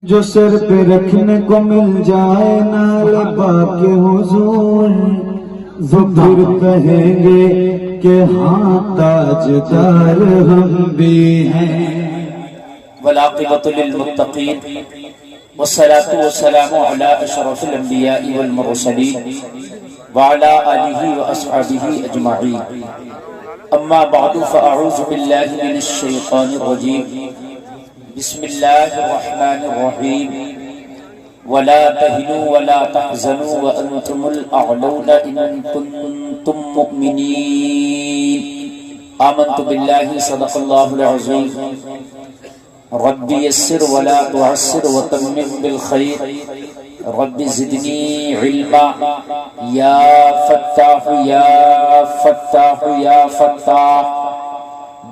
جو سر پہ رکھنے کو مل جائے نال پاک حضور، وہ پھر کہیں گے کہ ہاں تاجدار ہم بھی ہیں۔ والعاقبۃ للمتقین والصلاة والسلام علی اشرف الانبیاء والمرسلین وعلی آلہ واصحابہ اجمعین، اما بعد فاعوذ باللہ من الشیطان الرجیم، بسم اللہ الرحمن الرحیم، ولا تهنوا ولا تحزنوا وانتم الاعلون ان كنتم مؤمنین۔ آمنت باللہ صدق اللہ العظیم، رب یسر ولا تعسر وتمم بالخیر، رب زدنی علما یا فتاح یا فتاح یا فتاح۔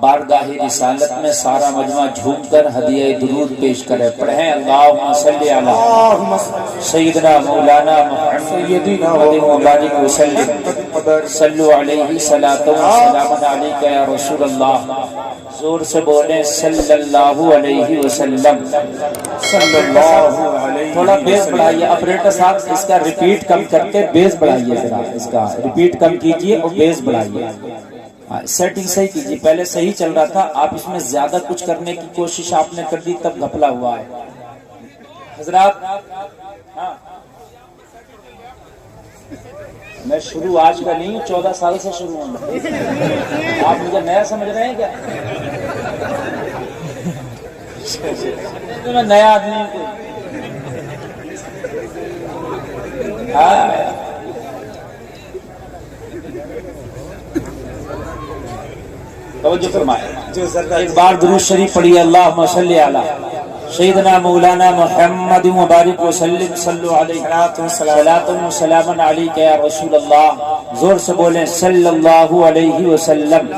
بارگاہ رسالت میں سارا مجمع جھوم کر ہدیہ درود پیش کرے، پڑھیں اللہم صلی علی سیدنا مولانا محمد مبارک وسلم، صلو علیہ صلاۃ و سلام علیک یا رسول اللہ۔ زور سے بولیں صلی اللہ علیہ وسلم، صلی اللہ علیہ۔ تھوڑا بیس بڑھائیے آپریٹر صاحب، اس کا ریپیٹ کم کر کے بیس بڑھائیے، ذرا اس کا ریپیٹ کم کیجئے اور بیس بڑھائیے۔ سیٹنگ صحیح کیجیے، پہلے صحیح چل رہا تھا، آپ اس میں زیادہ کچھ کرنے کی کوشش آپ نے کر دی تب گھپلا ہوا ہے حضرات۔ ہاں میں شروع آج کا نہیں ہوں، 14 سال سے شروع ہوں، آپ مجھے نیا سمجھ رہے ہیں کیا؟ میں نیا آدمی ہوں۔ توجہ فرمائے، ایک بار درود شریف پڑھیے، اللہم صلی علی سیدنا مولانا محمد مبارک وسلم، صلو علیہ صلاۃ و سلام علیک یا رسول اللہ۔ زور سے بولیں صلی اللہ علیہ وسلم۔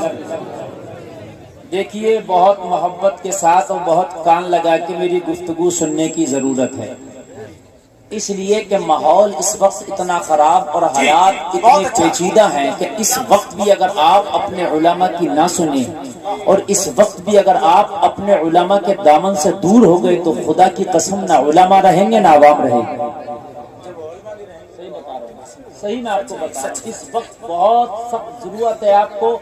دیکھیے بہت محبت کے ساتھ اور بہت کان لگا کے میری گفتگو سننے کی ضرورت ہے، اس لیے کہ ماحول اس وقت اتنا خراب اور حالات اتنے پیچیدہ ہیں کہ اس وقت بھی اگر آپ اپنے علماء کی نہ سنیں اور اس وقت بھی اگر آپ اپنے علماء کے دامن سے دور ہو گئے تو خدا کی قسم نہ علماء رہیں گے نہ عوام رہیں گے۔ صحیح میں آپ کو بتا رہا ہوں، اس وقت بہت سخت ضرورت ہے، آپ کو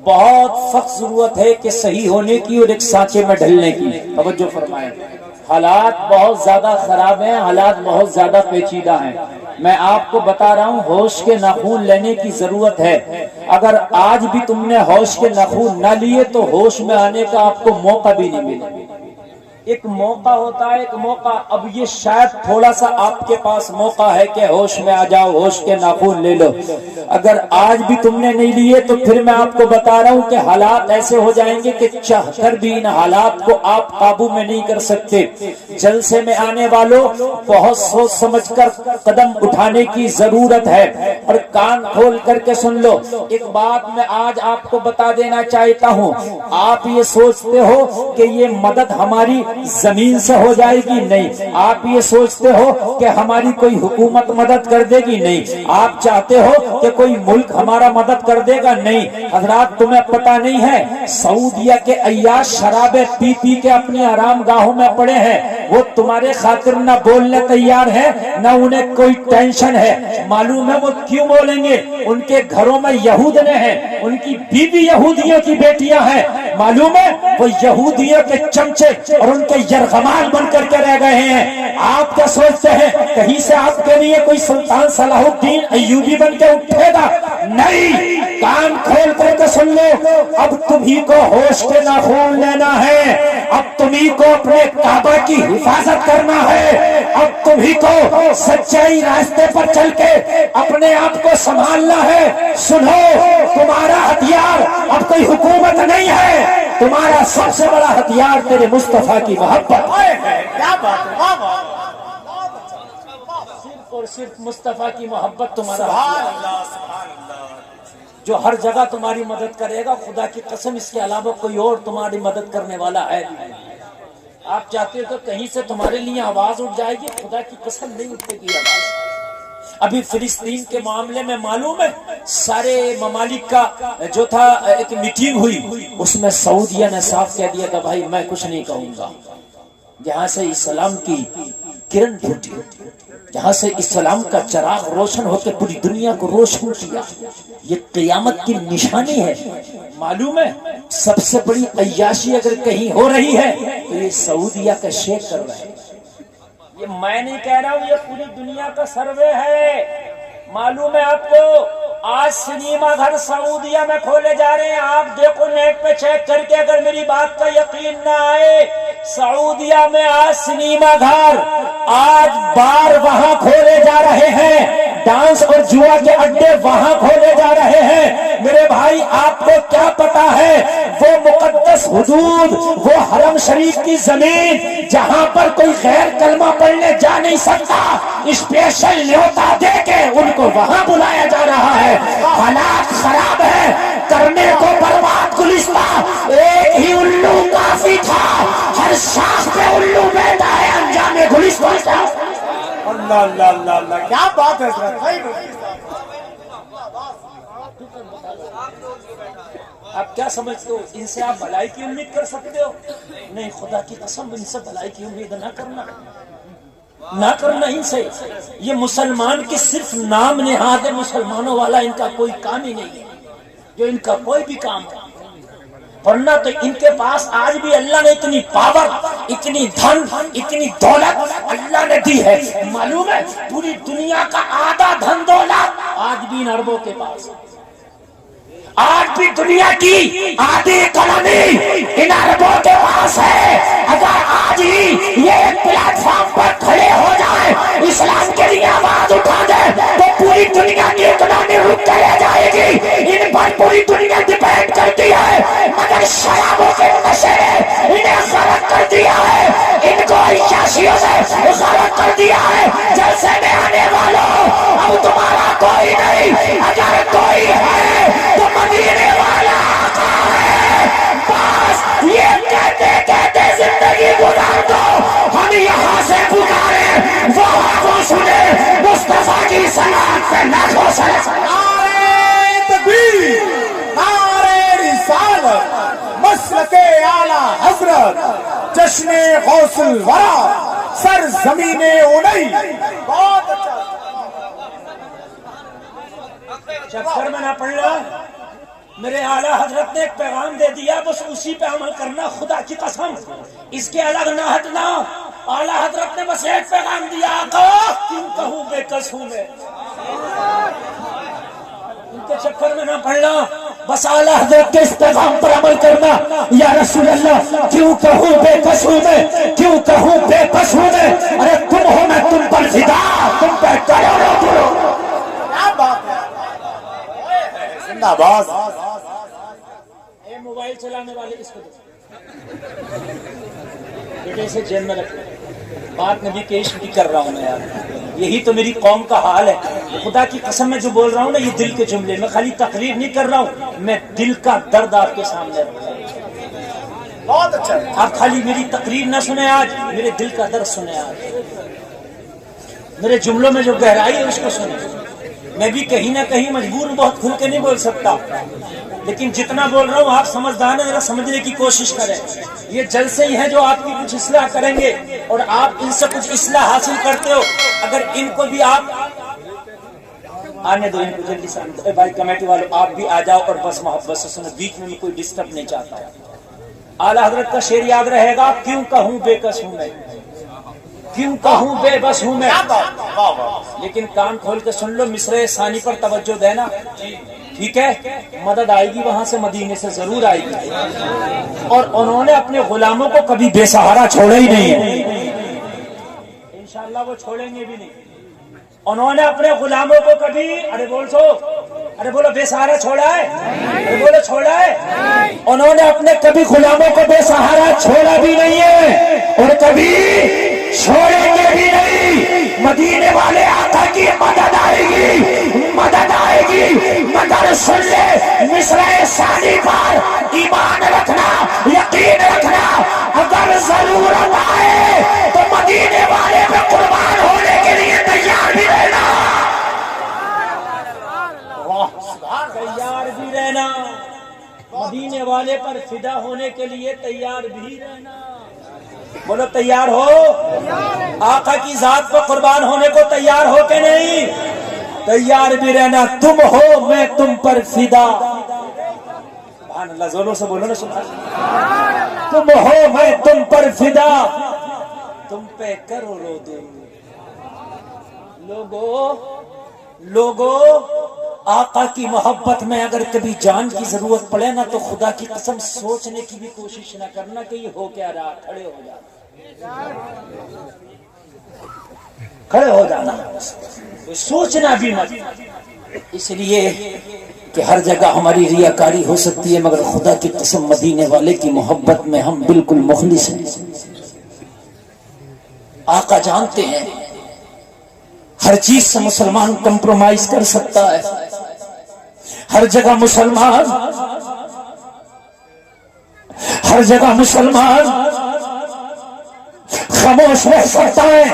بہت سخت ضرورت ہے کہ صحیح ہونے کی اور ایک سانچے میں ڈھلنے کی۔ توجہ فرمائیں، حالات بہت زیادہ خراب ہیں، حالات بہت زیادہ پیچیدہ ہیں۔ میں آپ کو بتا رہا ہوں ہوش کے ناخون لینے کی ضرورت ہے۔ اگر آج بھی تم نے ہوش کے ناخون نہ لیے تو ہوش میں آنے کا آپ کو موقع بھی نہیں ملے۔ ایک موقع ہوتا ہے، ایک موقع، اب یہ شاید تھوڑا سا آپ کے پاس موقع ہے کہ ہوش میں آ جاؤ، ہوش کے ناخون لے لو۔ اگر آج بھی تم نے نہیں لیے تو پھر میں آپ کو بتا رہا ہوں کہ حالات ایسے ہو جائیں گے کہ چاہ کر بھی ان حالات کو آپ قابو میں نہیں کر سکتے۔ جلسے میں آنے والوں بہت سوچ سمجھ کر قدم اٹھانے کی ضرورت ہے، اور کان کھول کر کے سن لو۔ ایک بات میں آج آپ کو بتا دینا چاہتا ہوں، آپ یہ سوچتے ہو کہ یہ مدد ہماری زمین سے ہو جائے گی، نہیں۔ آپ یہ سوچتے ہو کہ ہماری کوئی حکومت مدد کر دے گی، نہیں۔ آپ چاہتے ہو کہ کوئی ملک ہمارا مدد کر دے گا، نہیں۔ حضرات تمہیں پتہ نہیں ہے، سعودیہ کے عیاش شرابیں پی پی کے اپنی آرام گاہوں میں پڑے ہیں، وہ تمہارے خاطر نہ بولنے تیار ہے نہ انہیں کوئی ٹینشن ہے۔ معلوم ہے وہ کیوں بولیں گے؟ ان کے گھروں میں یہودیاں ہیں، ان کی بیوی یہودیوں کی بیٹیاں ہیں، معلوم ہے وہ یہودیوں کے چمچے اور ان کے یرغمال بن کر کے رہ گئے ہیں۔ آپ کیا سوچتے ہیں کہیں سے آپ کے لیے کوئی سلطان صلاح الدین ایوبی بن کے اٹھے گا؟ نہیں۔ کان کھول کر کے سن لو، اب تمہیں کو ہوش کے ناخون لینا ہے، اب تمہیں کو اپنے کعبہ کی حفاظت کرنا ہے، اب تمہیں کو سچائی راستے پر چل کے اپنے آپ کو سنبھالنا ہے۔ سنو، تمہارا ہتھیار اب کوئی حکومت نہیں ہے، تمہارا سب سے بڑا ہتھیار تیرے مصطفیٰ کی محبت ہے۔ کیا بات ہے، صرف اور صرف مصطفیٰ کی محبت تمہارا جو ہر جگہ تمہاری مدد کرے گا۔ خدا کی قسم اس کے علاوہ کوئی اور تمہاری مدد کرنے والا ہے نہیں۔ آپ چاہتے ہو تو کہیں سے تمہارے لیے آواز اٹھ جائے گی، خدا کی قسم نہیں اٹھے گی آواز۔ ابھی فلسطین کے معاملے میں معلوم ہے سارے ممالک کا جو تھا ایک میٹنگ ہوئی، اس میں سعودیہ نے صاف کہہ دیا کہ بھائی میں کچھ نہیں کہوں گا، جہاں سے اسلام کی کرن پھوٹی، جہاں سے اسلام کا چراغ روشن ہو کے پوری دنیا کو روشن کیا، یہ قیامت کی نشانی ہے۔ معلوم ہے سب سے بڑی عیاشی اگر کہیں ہو رہی ہے تو یہ سعودیہ کا شیخ کر رہا ہے۔ یہ میں نہیں کہہ رہا ہوں، یہ پوری دنیا کا سروے ہے۔ معلوم ہے آپ کو آج سنیما گھر سعودیہ میں کھولے جا رہے ہیں، آپ دیکھو نیٹ پہ چیک کر کے، اگر میری بات کا یقین نہ آئے، سعودیہ میں آج سنیما گھر، آج بار وہاں کھولے جا رہے ہیں، ڈانس اور جوا کے اڈے وہاں کھولے جا رہے ہیں۔ میرے بھائی آپ کو کیا پتا ہے وہ مقدس حدود، وہ حرم شریف کی زمین جہاں پر کوئی غیر کلمہ پڑھنے جا نہیں سکتا، اسپیشل نیوتا دے کے ان کو وہاں بلایا جا رہا ہے۔ حالات خراب ہے، کرنے کو برباد گلستہ، ایک ہی الو کافی تھا، ہر شاخ پہ الو بیٹھا ہے، انجام گلستہ کیا؟ اللہ اللہ اللہ اللہ، کیا بات ہے حضرت۔ آپ کیا سمجھتے ہو ان سے آپ بھلائی کی امید کر سکتے ہو؟ نہیں، خدا کی قسم ان سے بھلائی کی امید نہ کرنا، نہ کرنا ان سے۔ یہ مسلمان کی صرف نام نہاد ہے، مسلمانوں والا ان کا کوئی کام ہی نہیں ہے جو ان کا کوئی بھی کام ہے۔ ورنہ تو ان کے پاس آج بھی اللہ نے اتنی پاور، اتنی دھن، اتنی دولت اللہ نے دی ہے۔ معلوم ہے پوری دنیا کا آدھا دھن دولت آج بھی ان عربوں کے پاس ہے، آج بھی دنیا کی آدھی اکانومی ان عربوں کے پاس ہے۔ اگر آج ہی یہ ایک پلیٹ فارم پر کھڑے ہو جائے، اسلام کے لیے آواز اٹھا دے، تو پوری دنیا کی اکانومی رک کے رہ جائے گی۔ ان پر پوری دنیا ڈپینڈ کرتی ہے، مگر شرابوں کے نشے نے انہیں غرق کر دیا ہے، ان کو عیاشیوں سے غرق کر دیا ہے۔ جلسے میں آنے والوں اب تمہارا کوئی نہیں، اگر کوئی ہے تو مدینے والا آقا ہے۔ بس یہ کہتے کہتے زندگی گزار دو، ہم یہاں سے پکارے وہاں کو سنے، مصطفیٰ کی صلاۃ پہ لاکھوں سلام۔ نعرہ تکبیر، نعرہ رسالت، مسلک اعلیٰ حضرت، جشن غوث الورا، سر زمین اونئی۔ بہت اچھا، چکر میں نہ پڑ رہا، میرے اعلیٰ حضرت نے ایک پیغام دے دیا، بس اسی پہ عمل کرنا، خدا کی قسم اس کے الگ نہ ہٹنا۔ اعلیٰ حضرت نے بس ایک پیغام دیا، آقا کیوں کہوں بے کس ہوں میں، ان کے چکر میں نہ پڑنا، بس اعلیٰ حضرت کے اس پیغام پر عمل کرنا۔ یا رسول اللہ کیوں کہوں بے کس ہوں میں، کیوں کہوں بے کس ہوں میں، ارے تم ہو میں تم پر فدا، تم پہ کروڑوں کرو۔ کیا بات ہے، زندہ باد۔ اے موبائل چلانے والے اس کو بیٹے سے جیل میں رکھنا، بات نبی کے عشق کی کر رہا ہوں میں یار، یہی تو میری قوم کا حال ہے۔ خدا کی قسم میں جو بول رہا ہوں نا، یہ دل کے جملے، میں خالی تقریر نہیں کر رہا ہوں، میں دل کا درد آپ کے سامنے رکھ رہا ہوں۔ بہت اچھا، آپ خالی میری تقریر نہ سنیں آج، میرے دل کا درد سنیں آج، میرے جملوں میں جو گہرائی ہے اس کو سنیں۔ میں بھی کہیں نہ کہیں مجبور ہوں، بہت کھل کے نہیں بول سکتا، لیکن جتنا بول رہا ہوں آپ سمجھدار ہیں، ذرا سمجھنے کی کوشش کریں۔ یہ جلسے ہی ہیں جو آپ کی کچھ اصلاح کریں گے، اور آپ ان سے کچھ اصلاح حاصل کرتے ہو، اگر ان کو بھی آپ آنے دو، ان کو جلدی سے آنے دو۔ اے بھائی کمیٹی والوں آپ بھی آ جاؤ اور بس محبت سے سنو، بیچ میں کوئی ڈسٹرب نہیں چاہتا۔ اعلیٰ حضرت کا شعر یاد رہے گا، کیوں کہوں بے کس ہوں میں، کیوں کہوں بے بس ہوں میں، لیکن کان کھول کے سن لو، مصرع ثانی پر توجہ دینا، ٹھیک ہے؟ مدد آئے گی وہاں سے، مدینے سے ضرور آئے گی، اور انہوں نے اپنے غلاموں کو کبھی بے سہارا چھوڑا ہی نہیں ہے، انشاءاللہ وہ چھوڑیں گے بھی نہیں۔ انہوں نے اپنے غلاموں کو کبھی، ارے بولو بے سہارا چھوڑا ہے، ارے بولو چھوڑا ہے، انہوں نے اپنے کبھی غلاموں کو بے سہارا چھوڑا بھی نہیں ہے، اور کبھی چھوڑیں گے بھی نہیں۔ مدینے والے آقا کی مدد آئے گی، مدد آئے گی، مگر سن لے مصرع ثانی پر ایمان رکھنا، یقین رکھنا، اگر ضرورت آئے تو مدینے والے پہ قربان ہونے کے لیے تیار بھی رہنا، تیار بھی رہنا، مدینے والے پر فدا ہونے کے لیے تیار بھی رہنا۔ بولو تیار ہو؟ آقا کی ذات پر قربان ہونے کو تیار ہو کہ نہیں؟ تیار بھی رہنا، تم ہو میں تم پر فدا. سبحان اللہ، زوروں سے بولو نا سبحان اللہ. تم ہو میں تم پر فدا، تم پہ کرو رو دو. لوگو آقا کی محبت میں اگر کبھی جان کی ضرورت پڑے نا تو خدا کی قسم سوچنے کی بھی کوشش نہ کرنا کہ یہ ہو کیا رہا. کھڑے ہو جانا، کھڑے ہو جانا، سوچنا بھی مت. اس لیے کہ ہر جگہ ہماری ریاکاری ہو سکتی ہے، مگر خدا کی قسم مدینے والے کی محبت میں ہم بالکل مخلص ہیں. آقا جانتے ہیں ہر چیز سے مسلمان کمپرومائز کر سکتا ہے. ہر جگہ مسلمان خاموش رہ سکتا ہے،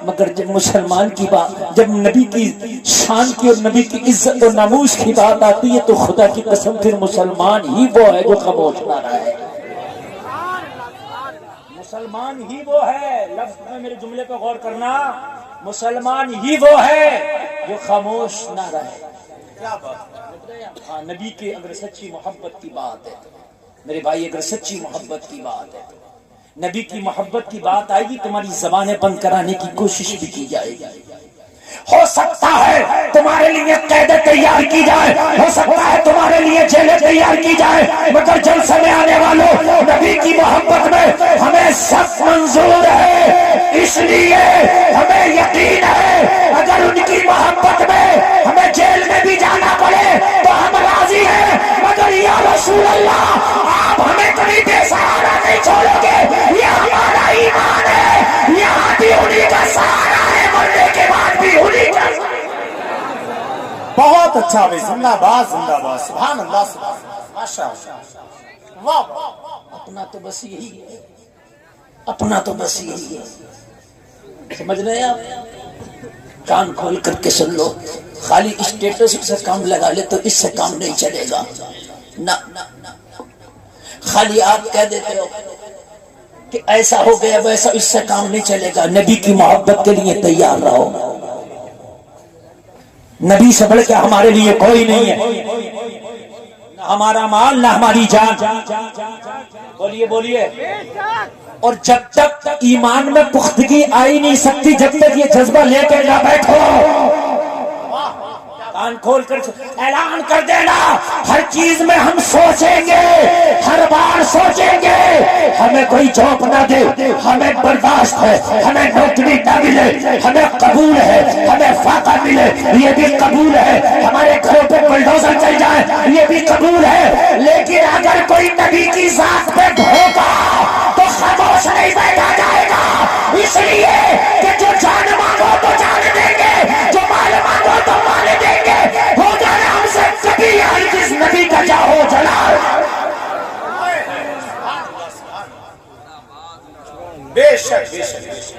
مگر جب مسلمان کی بات، جب نبی کی شان کی اور نبی کی عزت و ناموس کی بات آتی ہے تو خدا کی قسم پھر مسلمان ہی وہ ہے جو خاموش نہ رہے. مسلمان ہی وہ ہے، لفظ میں میرے جملے پہ غور کرنا، مسلمان ہی وہ ہے جو خاموش نہ رہے. ہاں، نبی کی اگر سچی محبت کی بات ہے میرے بھائی، اگر سچی محبت کی بات ہے، نبی کی محبت کی بات آئے گی، تمہاری زبانیں بند کرانے کی کوشش بھی کی جائے گی. ہو سکتا ہے تمہارے لیے قیدیں تیار کی جائے، ہو سکتا ہے تمہارے لیے جیلیں تیار کی جائے، مگر جلسے میں آنے والوں نبی کی محبت میں ہمیں سب منظور ہے. اس لیے ہمیں یقین ہے اگر ان کی محبت میں ہمیں جیل میں بھی جانا پڑے تو ہم راضی ہیں، مگر یا رسول اللہ آپ ہمیں کبھی بے سہارا نہیں چھوڑو گے. یہ ہمارا ایمان ہے، یہاں بھی انہی کا سہارا ہے، مرنے کے بعد بھی انہی کا. بہت اچھا بھائی، زندہ باد زندہ باد، سبحان اللہ سبحان اللہ، ماشاء اللہ. واہ، اپنا تو بس یہی ہے، اپنا تو بس یہی ہے. سمجھ رہے ہیں آپ؟ کان کھول کر کے سن لو. خالی اسٹیٹس سے کام لگا لے تو اس سے کام نہیں چلے گا. نہ خالی آپ کہہ دیتے ہو کہ ایسا ہو گیا ویسا، اس سے کام نہیں چلے گا. نبی کی محبت کے لیے تیار رہو. نبی سے بڑھ کے ہمارے لیے کوئی نہیں ہے، نہ ہمارا مال نہ ہماری جان. بولیے بولیے. اور جب تک ایمان میں پختگی آئی نہیں سکتی جب تک یہ جذبہ لے کے نہ بیٹھو. کان کھول کر اعلان کر دینا، ہر چیز میں ہم سوچیں گے، ہر بار سوچیں گے. ہمیں کوئی جاب نہ دے ہمیں برداشت ہے، ہمیں نوکری نہ ملے ہمیں قبول ہے، ہمیں فاقہ ملے یہ بھی قبول ہے، ہمارے گھروں پہ بلڈوزر چل جائے یہ بھی قبول ہے. لیکن اگر کوئی نبی کی ذات پہ دھوکا تو خاموش نہیں بیٹھا جائے گا. اس لیے کہ جو جان مانگو تو جان دیں گے، جو مال مانگو تو مال دیں گے. ہو جائے ہم سے کبھی ہرگز نبی کا جاہو جلال. بے شک بے شک.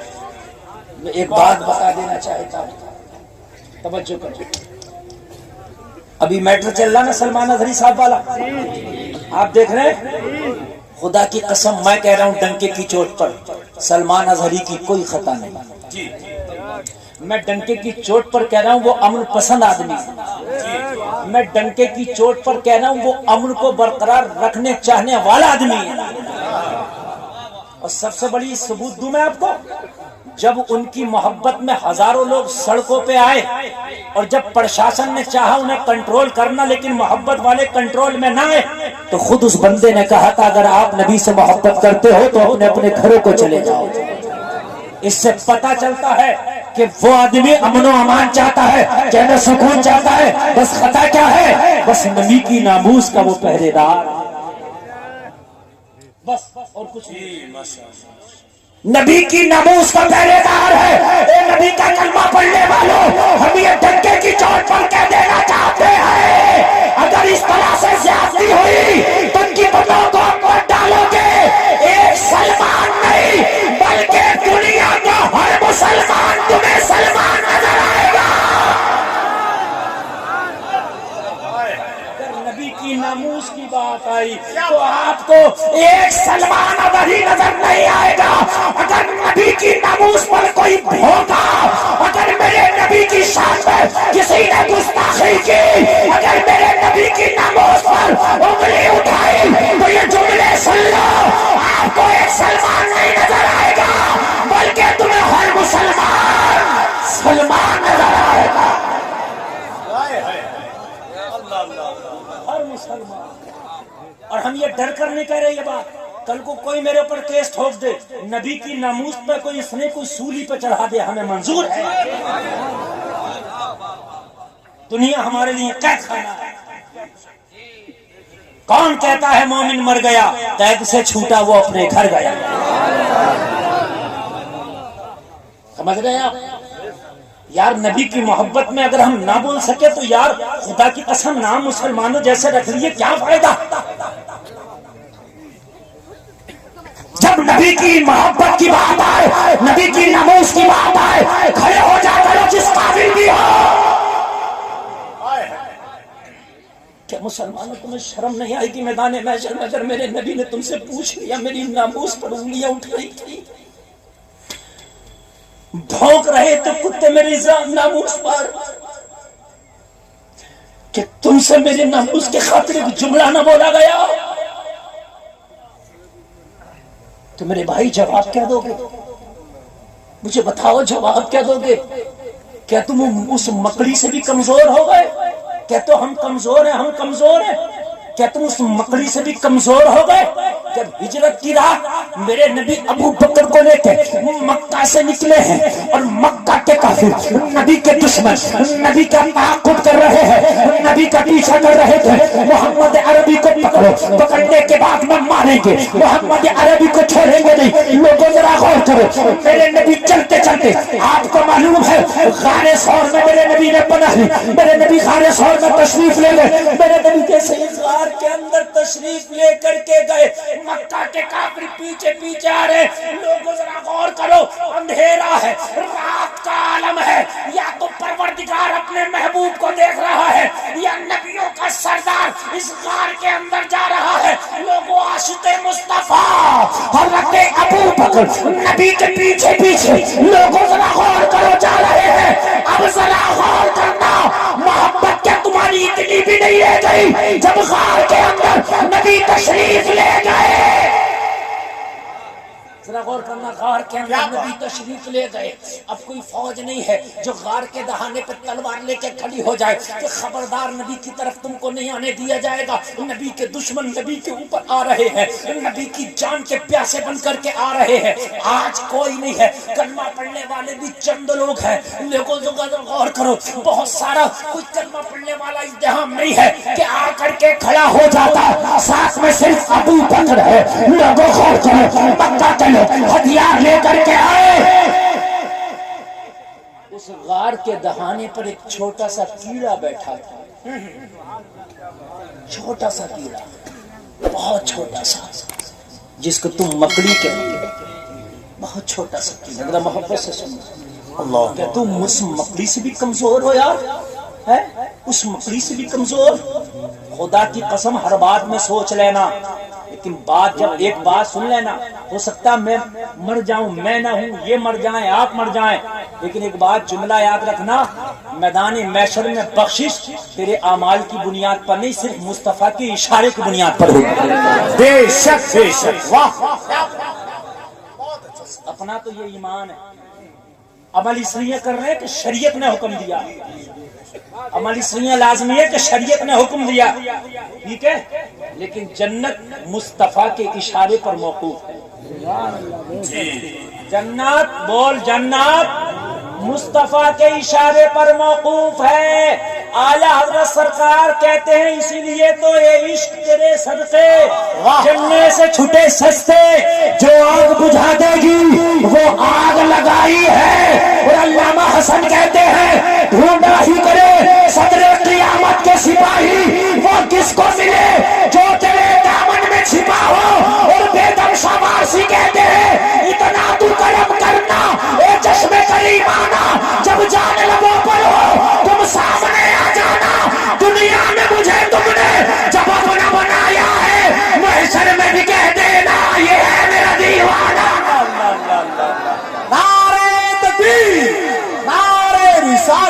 میں ایک بات بتا دینا چاہتا ہوں، توجہ کرو. ابھی میٹر چل رہا نا سلمان اظہری صاحب والا، آپ دیکھ رہے ہیں. خدا کی قسم میں کہہ رہا ہوں ڈنکے کی چوٹ پر سلمان اظہری کی کوئی خطا نہیں. میں ڈنکے کی چوٹ پر کہہ رہا ہوں وہ امن پسند آدمی. میں ڈنکے کی چوٹ پر کہہ رہا ہوں وہ امن کو برقرار رکھنے چاہنے والا آدمی ہے. اور سب سے بڑی ثبوت دوں میں آپ کو، جب ان کی محبت میں ہزاروں لوگ سڑکوں پہ آئے اور جب پرشاسن نے چاہا انہیں کنٹرول کرنا لیکن محبت والے کنٹرول میں نہ آئے تو خود اس بندے نے کہا تھا اگر آپ نبی سے محبت کرتے ہو تو اپنے اپنے گھروں کو چلے جاؤ. اس سے پتا چلتا ہے کہ وہ آدمی امن و امان چاہتا ہے، چین و سکون چاہتا ہے. بس خطا کیا ہے؟ بس نبی کی ناموس کا وہ پہرے دار، بس اور کچھ نہیں. نبی کی ناموس کا پہرے دار ہے. اے نبی کا کلمہ پڑھنے والوں، ہم یہ ڈنکے کی چوٹ پر کہہ دینا چاہتے ہیں اگر اس طرح سے زیادتی ہوئی تو ان کی بتوں کو مت ڈالو گے. ایک سلمان نہیں بلکہ دنیا کا ہر مسلمان تمہیں سلمان نظر آئے گا. اگر نبی کی ناموس کی بات آئی تو آپ کو ایک سلمان اظہری نظر نہیں آئے گا. ناموس پر کوئی بھونکا، اگر میرے نبی کی شان میں کسی نے گستاخی کی، اگر میرے نبی کی ناموس پر انگلی اٹھائی، تو یہ جملے سن لو، آپ کو ایک سلمان نہیں نظر آئے گا، بلکہ تمہیں ہر مسلمان سلمان نظر آئے گا۔ ہر مسلمان۔ اور ہم یہ ڈر کر نہیں کہہ رہے یہ بات، کل کو کوئی میرے اوپر کیس ٹھوک دے، نبی کی ناموس پہ کوئی اس نے کوئی سولی پہ چڑھا دے، ہمیں منظور ہے۔ دنیا ہمارے لیے قید خانہ ہے۔ کون کہتا ہے مومن مر گیا؟ قید سے چھوٹا وہ اپنے گھر گیا۔ سمجھ رہے ہیں آپ؟ یار نبی کی محبت میں اگر ہم نہ بول سکے تو یار خدا کی قسم نام مسلمانوں جیسے رکھ لیے کیا فائدہ؟ جب نبی کی محبت کی بات آئے، نبی کی ناموس کی بات آئے، کھڑے ہو جا کرو جس قابل بھی ہو۔ کیا مسلمانوں تمہیں شرم نہیں آئی کہ میدان محشر میں اگر میرے نبی نے تم سے پوچھ لیا میری ناموس پر انگلیاں اٹھائی تھی، بھونک رہے تھے کتے میری ناموس پر کہ تم سے میرے ناموس کے خاطر ایک جملہ نہ بولا گیا، تو میرے بھائی جواب کیا دو گے؟ مجھے بتاؤ جواب کیا دو گے؟ کیا تم اس مکڑی سے بھی کمزور ہو گئے؟ کیا تو ہم کمزور ہیں، ہم کمزور ہیں؟ کیا تم اس مکڑی سے بھی کمزور ہو گئے؟ جب ہجرت کی رات میرے نبی ابو بکر کو لے کے مکہ سے نکلے ہیں اور مکہ کے کافر نبی کے دشمن نبی کا تعاقب کر رہے ہیں، نبی کا پیچھا کر رہے تھے، محمد عربی کو پکڑو، پکڑنے کے بعد میں ماریں گے، محمد عربی کو چھوڑیں گے نہیں۔ لوگوں ذرا غور کرو، میرے نبی چلتے چلتے، آپ کو معلوم ہے غار ثور میں میرے نبی نے پناہ لی، میرے نبی غار ثور میں تشریف لے گئے، میرے نبی جیسے اس غار کے اندر تشریف لے کر کے گئے، مکہ کے کافر پیچھے پیچھے آ رہے۔ لوگوں ذرا غور کرو، اندھیرا ہے، رات کا عالم ہے، یا تو پروردگار اپنے محبوب کو دیکھ رہا ہے یا نبیوں کا سردار اس غار کے اندر جا رہا ہے۔ لوگوں عاشق مصطفیٰ حضرت ابو بکر نبی کے پیچھے پیچھے، لوگوں ذرا غور کرو جا رہے ہیں۔ اب ذرا غور کرنا، محبت کیا تمہاری اتنی بھی نہیں رہ گئی جب غار کے اندر نبی تشریف لے گئے؟ ذرا غور کرنا، غار کے اندر نبی تشریف لے گئے۔ اب کوئی فوج نہیں ہے جو غار کے دہانے پہ تلوار لے کے کھڑی ہو جائے کہ خبردار نبی کی طرف تم کو نہیں آنے دیا جائے گا، نبی کے دشمن نبی کے اوپر آ رہے ہیں، نبی کی جان کے پیاسے بن کر کے آ رہے ہیں۔ آج کوئی نہیں ہے، کلمہ پڑھنے والے بھی چند لوگ ہیں۔ لوگوں غور کرو، بہت سارا کوئی کلمہ پڑھنے والا ازدحام نہیں ہے کہ آ کر کے کھڑا ہو جاتا، ساتھ میں صرف ابو بکر ہے۔ لوگوں غور کرو، مکہ کے لوگ ہتھیار لے کر کے آئے۔ اس غار کے دہانے پر ایک چھوٹا سا کیڑا بیٹھا تھا، چھوٹا سا کیڑا، بہت چھوٹا سا، جس کو تم مکڑی کہتے ہو، بہت چھوٹا سا کیڑا۔ ذرا محبت سے سنو، اللہ کیا تم اس مکڑی سے بھی کمزور ہو یار؟ ہے اس مکڑی سے بھی کمزور؟ خدا کی قسم ہر بات میں سوچ لینا، لیکن بات جب ایک بات سن لینا، ہو سکتا میں مر جاؤں، میں نہ ہوں، یہ مر جائیں، آپ مر جائیں، لیکن ایک بات جملہ یاد رکھنا، میدان محشر میں بخشش تیرے اعمال کی بنیاد پر نہیں، صرف مصطفیٰ کے اشارے کی بنیاد پر ہوگی۔ بے شک بے شک، واہ۔ اپنا تو یہ ایمان ہے، عمل اس لیے کر رہے ہیں کہ شریعت نے حکم دیا، عمل اس لیے لازمی ہے کہ شریعت نے حکم دیا، ٹھیک ہے، لیکن جنت مصطفیٰ کے اشارے پر موقوف ہے۔ جنت بول، جنت مصطفیٰ کے اشارے پر موقوف ہے۔ اعلیٰ حضرت سرکار کہتے ہیں اسی لیے تو یہ عشق تیرے صدقے جننے سے چھٹے سستے، جو آگ بجھا دے گی وہ آگ لگائی ہے۔ اور علامہ حسن کہتے ہیں ڈھونڈا ہی کرے صدر قیامت کے سپاہی، وہ کس کو ملے جو تیرے دامن میں چھپا ہو۔ اور بے دم شاباشی کہتے ہیں اتنا تو کرم کرنا اے چشم کریم آنا، جب جان لبوں پر ہو تم سامنے آ جانا، دنیا میں مجھے تم نے جب اپنا بنایا ہے، محشر میں بھی کہہ دینا یہ ہے میرا دیوانہ۔ نعرہ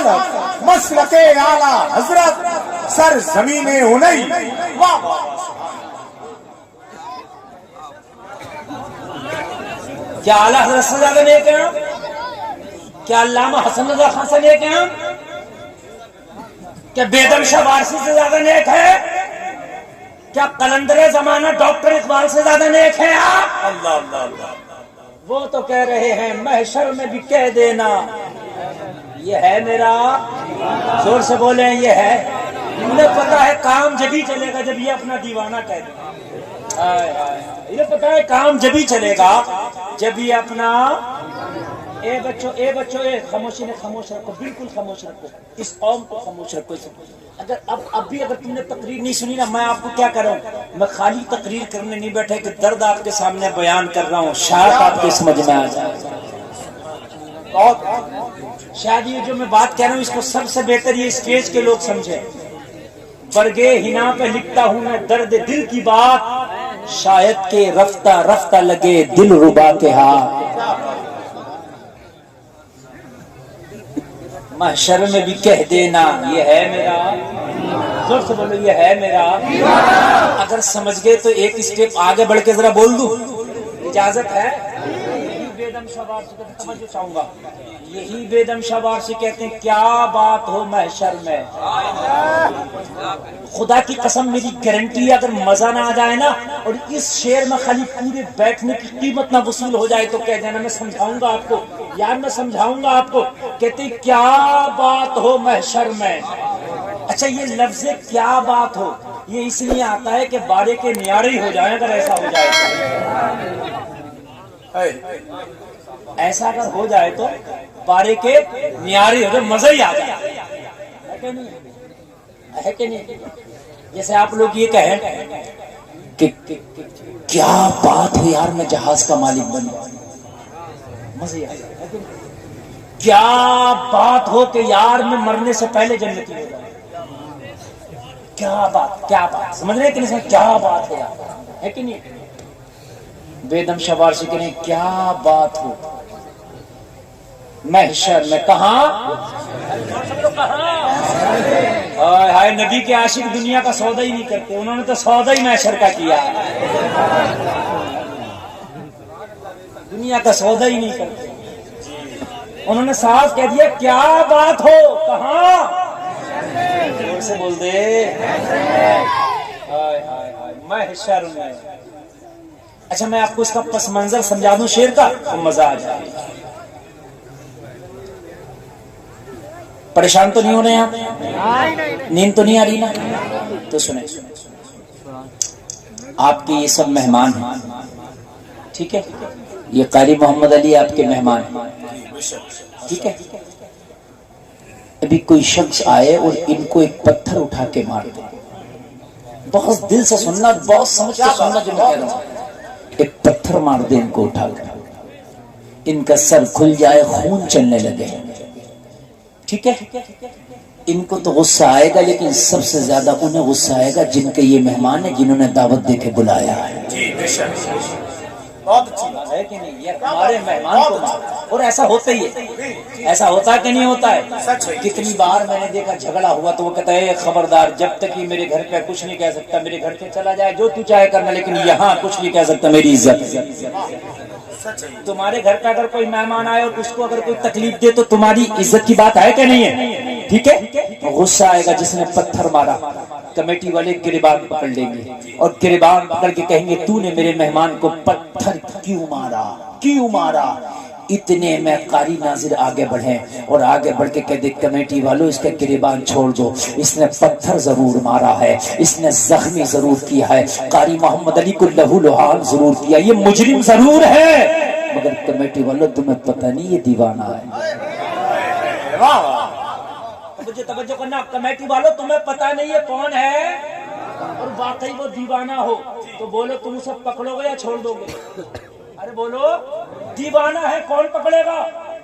رسالت مسلک اعلی حضرت سر زمین ہنئی. واہ واہ. کیا اعلیٰ حضرت سے زیادہ نیک ہیں ہم؟ کیا علامہ حسن رضا خان سے نیک ہیں ہم؟ کیا بیدم شاہ وارسی سے زیادہ نیک ہے؟ کیا قلندر زمانہ ڈاکٹر اقبال سے زیادہ نیک ہے آپ؟ اللہ اللہ اللہ. وہ تو کہہ رہے ہیں محشر میں بھی کہہ دینا یہ ہے میرا. زور سے بولیں یہ ہے. انہیں پتا ہے کام جبھی چلے گا جب یہ اپنا دیوانہ کہہ دے. انہیں پتا ہے کام جبھی چلے گا جب یہ اپنا. اے بچوں خاموشی نے خاموش رکھو, بالکل خاموش رکھو, اس قوم کو خاموش رکھو. اگر اب بھی اگر تم نے تقریر نہیں سنی نا, میں آپ کو کیا کر رہا ہوں, میں خالی تقریر کرنے نہیں بیٹھا کہ درد آپ کے سامنے بیان کر رہا ہوں, شاید آپ کے سمجھ میں آ جائے. شاید یہ جو میں بات کہہ رہا ہوں اس کو سب سے بہتر یہ اسٹیج کے لوگ سمجھے. برگے ہنا پہ لکھتا ہوں میں درد دل کی بات, شاید کہ رفتہ رفتہ لگے دل ربا کے ہاتھ. محشر میں بھی کہہ دینا یہ ہے میرا. زور سے بولو یہ ہے میرا. اگر سمجھ گئے تو ایک اسٹیپ آگے بڑھ کے ذرا بول دوں, اجازت ہے؟ یہی بیدم شباب سے سمجھو چاہوں گا. یہی بیدم شباب سے کہتے ہیں کیا بات ہو محشر میں. خدا کی قسم میری گارنٹی, اگر مزہ نہ آ جائے نا اور اس شعر میں خالی پورے بیٹھنے کی قیمت نہ وصول ہو جائے تو کہہ دینا, میں سمجھاؤں گا آپ کو یار, میں سمجھاؤں گا آپ کو. کہتے ہیں کیا بات ہو محشر میں. اچھا یہ لفظ کیا بات ہو یہ اس لیے آتا ہے کہ بارے کے نیارے ہی ہو جائیں. اگر ایسا ہو جائے, ایسا اگر ہو جائے تو بارے کے نیارے ہو جائے, مزہ ہی آ جائے. ہے کہ نہیں؟ جیسے آپ لوگ یہ کہیں کہ کیا بات ہو یار میں جہاز کا مالک بنوں, مزہ ہی آ جائے. کیا بات ہو کہ یار میں مرنے سے پہلے جنتی ہو جاؤں. کیا بات سمجھ رہے کہ نہیں, کیا بات ہے یار, ہے کہ نہیں؟ بیدم شبار سے کہیں کیا بات ہو محشر میں. کہاں؟ ہائے نبی کے عاشق دنیا کا سودا ہی نہیں کرتے, انہوں نے تو سودا ہی محشر کا کیا. دنیا کا سودا ہی نہیں کرتے, انہوں نے صاف کہہ دیا کیا بات ہو. کہاں؟ سے بول دے محشر میں. اچھا میں آپ کو اس کا پس منظر سمجھا دوں شعر کا تو مزہ آ جائے. پریشان تو نہیں ہو رہے ہیں آپ, نیند تو نہیں آ رہی نا, تو سنیں. آپ کے یہ سب مہمان ہیں, ٹھیک ہے, یہ قاری محمد علی آپ کے مہمان ہیں, ٹھیک ہے. ابھی کوئی شخص آئے اور ان کو ایک پتھر اٹھا کے مار دے. بہت دل سے سننا, بہت سمجھ کے سننا جو میں کہہ رہا ہوں. ایک پتھر مار دے ان کو اٹھا کر, ان کا سر کھل جائے, خون چلنے لگے, ٹھیک ہے. ان کو تو غصہ آئے گا, لیکن سب سے زیادہ انہیں غصہ آئے گا جن کے یہ مہمان ہیں, جنہوں نے دعوت دے کے بلایا ہے. بہت اچھی بات ہے کہ نہیں, یہ ہمارے مہمان کو مار. اور ایسا ہوتا ہی ہے, ایسا ہوتا ہے کہ نہیں ہوتا ہے. کتنی بار میں نے دیکھا جھگڑا ہوا تو وہ کہتا ہے خبردار, جب تک یہ میرے گھر پہ کچھ نہیں کہہ سکتا, میرے گھر سے چلا جائے جو تو چاہے کرنا, لیکن یہاں کچھ نہیں کہہ سکتا, میری عزت. تمہارے گھر پہ اگر کوئی مہمان آئے اور اس کو اگر کوئی تکلیف دے تو تمہاری عزت کی بات ہے کہ نہیں ہے, ٹھیک ہے. غصہ آئے گا جس نے پتھر مارا, کمیٹی والے گریبان پکڑ لیں گے اور گریبان پکڑ کے کہیں گے تو نے میرے مہمان کو پتھر کیوں مارا. اتنے میں قاری ناظر آگے بڑھے اور آگے بڑھ کے کہہ دے کمیٹی والوں اس کا گریبان چھوڑ دو, اس نے پتھر ضرور مارا ہے, اس نے زخمی ضرور کیا ہے, قاری محمد علی کو لہو لہان ضرور کیا, یہ مجرم ضرور ہے, مگر کمیٹی والوں تمہیں پتہ نہیں یہ دیوانہ ہے. توجہ کرنا, کمیٹی والوں تمہیں پتہ نہیں یہ کون ہے, اور واقعی وہ دیوانہ ہو تو بولو تم اسے پکڑو گے یا چھوڑ دو گے. ارے بولو دیوانہ ہے, کون پکڑے گا.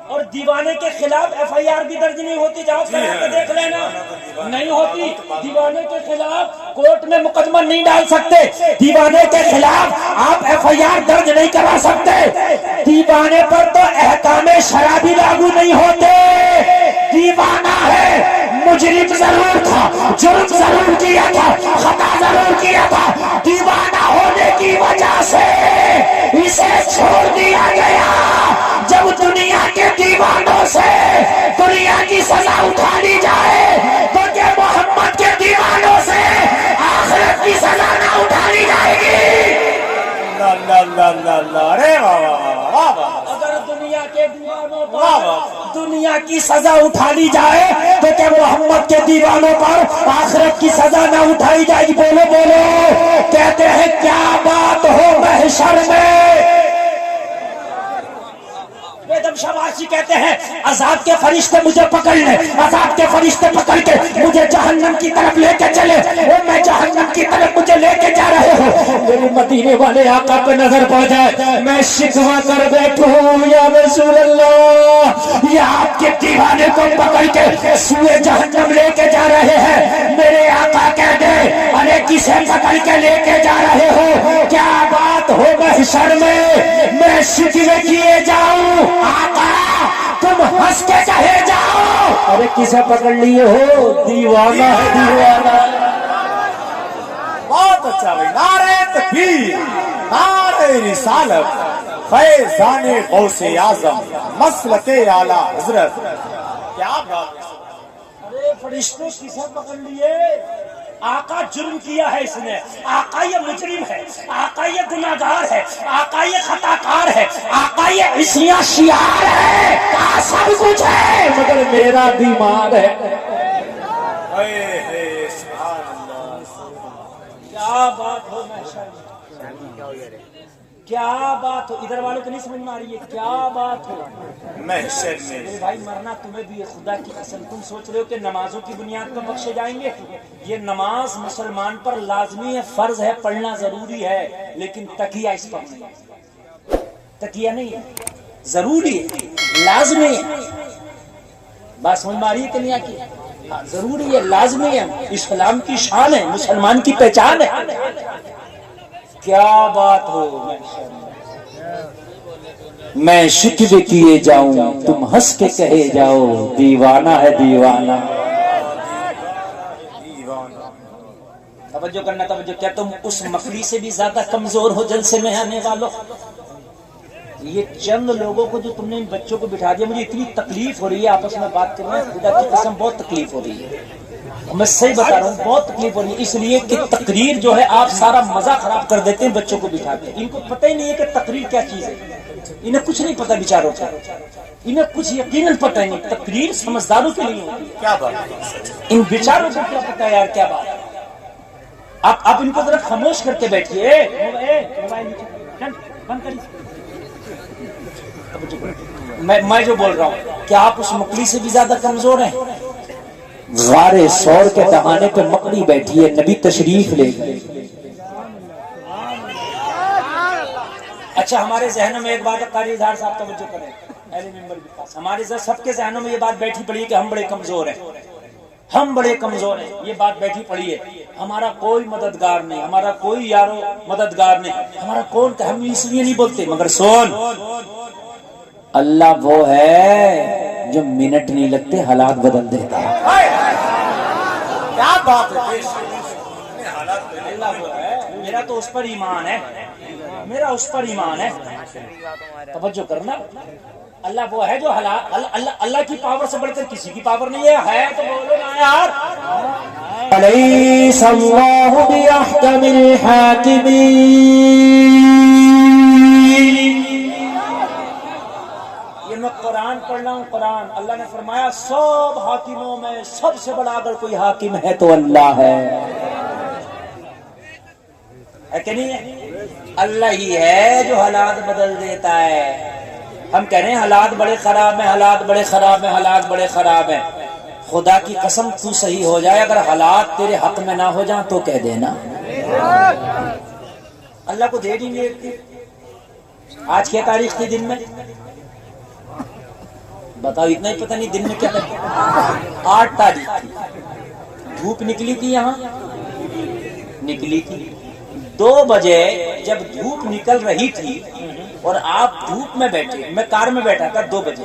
اور دیوانے کے خلاف ایف آئی آر بھی درج نہیں ہوتی, جاؤ کرا کے دیکھ لینا, نہیں ہوتی. دیوانے کے خلاف کورٹ میں مقدمہ نہیں ڈال سکتے, دیوانے کے خلاف آپ ایف آئی آر درج نہیں کرا سکتے, دیوانے پر تو احکام شرع بھی لاگو نہیں ہوتے, دیوانہ ہے، مجرم ضرور تھا، جرم ضرور کیا تھا، خطا ضرور کیا تھا، دیوانہ ہونے کی وجہ سے اسے چھوڑ دیا گیا۔ جب دنیا کے دیوانوں سے دنیا کی سزا اٹھا لی جائے تو کیا محمد کے دیوانوں سے آخرت کی سزا نہ اٹھائی جائے گی؟ ارے واہ واہ واہ واہ، اگر دنیا کے دیوانوں پر دنیا کی سزا اٹھا لی جائے تو کیا محمد کے دیوانوں پر آخرت کی سزا نہ اٹھائی جائے گی؟ بولو بولو، کہتے ہیں کیا بات ہو محشر میں۔ بیدم شباشی کہتے ہیں عذاب کے فرشتے مجھے پکڑ لیں، عذاب کے فرشتے پکڑ کے مجھے جہنم کی طرف لے کے چلے، اور میں جہنم کی طرف مجھے لے کے جا رہے ہوں، میرے مدینے والے آقا پہ نظر پڑ جائے، میں شکوہ کر بیٹھوں یا رسول اللہ، یہ آپ کے دیوانے کو پکڑ کے سوئے جہنم لے کے جا رہے ہیں، میرے آقا کہہ دے ارے کسے پکڑ کے لے کے جا رہے ہو؟ کیا بات ہو محشر میں شکوے کیے جاؤں؟ آقا تم ہنس کے کہے جاؤ ارے کسے پکڑ لیے ہو؟ دیوانہ ہے دیوانہ۔ بہت اچھا بھائی، نعرہ تکبیر، نعرہ رسالت، فیضان غوث اعظم، مسلک اعلی حضرت، کیا بات ہے۔ ارے فرشتوں کسے پکڑ لیے؟ آقا جرم کیا ہے اس نے، آقا یہ مجرم ہے، آقا یہ گناہگار ہے، آقا یہ خطاکار ہے، آقا یہ عصیاں شیار ہے، کہا سب کچھ ہے مگر میرا بیمار ہے۔ کیا بات ہو محشر میں، کیا بات ہو، ادھر والوں کو نہیں سمجھ میں آ رہی ہے کیا بات ہو محشر میں؟ میرے بھائی مرنا تمہیں بھی ہے، خدا کی قسم تم سوچ رہے ہو کہ نمازوں کی بنیاد پر بخشے جائیں گے؟ یہ نماز مسلمان پر لازمی ہے، فرض ہے، پڑھنا ضروری ہے، لیکن تقیہ اس پر نہیں، تقیہ نہیں ہے، ضروری ہے، لازمی ہے۔ بات سمجھ میں آ رہی ہے کہ نہیں آتی؟ ہاں ضروری ہے، لازمی ہے، اسلام کی شان ہے، مسلمان کی پہچان ہے۔ کیا بات ہو محشر میں شکوے کیے جاؤں تم ہنس کے کہے جاؤ دیوانہ ہے دیوانہ۔ توجہ کرنا توجہ، کیا تم اس مکڑی سے بھی زیادہ کمزور ہو جلسے میں آنے والوں؟ یہ چند لوگوں کو جو تم نے ان بچوں کو بٹھا دیا، مجھے اتنی تکلیف ہو رہی ہے آپس میں بات کرنے، خدا کی قسم بہت تکلیف ہو رہی ہے، میں صحیح بتا رہا ہوں، بہت تکلیف ہو رہی ہے، اس لیے کہ تقریر جو ہے آپ سارا مزہ خراب کر دیتے ہیں بچوں کو بٹھا کے، ان کو پتہ ہی نہیں ہے کہ تقریر کیا چیز ہے، انہیں کچھ نہیں پتا بیچاروں کو، انہیں کچھ یقیناً پتہ نہیں، تقریر سمجھداروں کے لیے ہوتی ہے، کیا بات، ان بیچاروں کو کیا پتا یار کیا بات ہے۔ آپ ان کو ذرا خاموش کر کے بیٹھیے، میں جو بول رہا ہوں، کیا آپ اس مکڑی سے بھی زیادہ کمزور ہیں؟ غار سور کے دہانے پہ مکڑی بیٹھی ہے، نبی تشریف لے گئے۔ اچھا ہمارے ذہنوں میں ایک بات ہے، قاری اظہار صاحب توجہ کریں، اہل منبر کے پاس، ہمارے سب کے ذہنوں میں یہ بات بیٹھی پڑی ہے کہ ہم بڑے کمزور ہیں، ہم بڑے کمزور ہیں، یہ بات بیٹھی پڑی ہے، ہمارا کوئی مددگار نہیں، ہمارا کوئی یارو مددگار نہیں، ہمارا کون کہ ہم اس لیے نہیں بولتے، مگر سون اللہ وہ ہے جو منٹ نہیں لگتے حالات بدل دیتا ہے۔ کیا بات ہے، اللہ وہ ہے، میرا تو اس پر ایمان ہے، میرا اس پر ایمان ہے، توجہ کرنا، اللہ وہ ہے جو حالات، اللہ کی پاور سے بڑھ کر کسی کی پاور نہیں ہے تو بولو نا یار۔ الیس اللہ باحکم الحاکمین، یہ میں قرآن پڑھ رہا ہوں، قرآن، اللہ نے فرمایا سب حاکموں میں سب سے بڑا اگر کوئی حاکم ہے تو اللہ ہے کہ نہیں ہے؟ اللہ ہی ہے جو حالات بدل دیتا ہے۔ ہم کہہ رہے ہیں حالات بڑے خراب ہیں، حالات بڑے خراب ہیں، حالات بڑے خراب ہیں، خدا کی قسم تو صحیح ہو جائے، اگر حالات تیرے حق میں نہ ہو جائیں تو کہہ دینا، اللہ کو دے دیں گے۔ آج کیا تاریخ تھی دن میں؟ بتاؤ، اتنا ہی پتہ نہیں دن میں کیا تھا؟ 8 تاریخ تھی، دھوپ نکلی تھی، یہاں نکلی تھی 2 بجے، جب دھوپ نکل رہی تھی اور آپ دھوپ میں بیٹھے، میں کار میں بیٹھا تھا 2 بجے،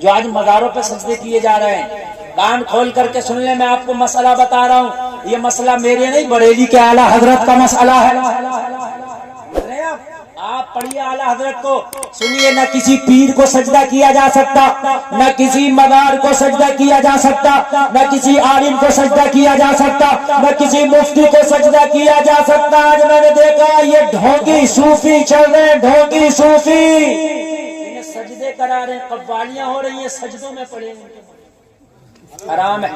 جو آج مزاروں پہ سجدے کیے جا رہے ہیں، کان کھول کر کے سن لیں، میں آپ کو مسئلہ بتا رہا ہوں، یہ مسئلہ میرے نہیں، بریلی کے اعلیٰ حضرت کا مسئلہ ہے۔ آپ پڑھیے اعلیٰ حضرت کو، سنیے، نہ کسی پیر کو سجدہ کیا جا سکتا، نہ کسی مزار کو سجدہ کیا جا سکتا، نہ کسی عالم کو سجدہ کیا جا سکتا، نہ کسی مفتی کو سجدہ کیا جا سکتا۔ آج میں نے دیکھا یہ ڈھونگی صوفی چل رہے ہیں، ڈھونگی صوفی انہیں سجدے کرا رہے ہیں، قوالیاں ہو رہی ہیں، سجدوں میں پڑے ہیں۔ حرام ہے،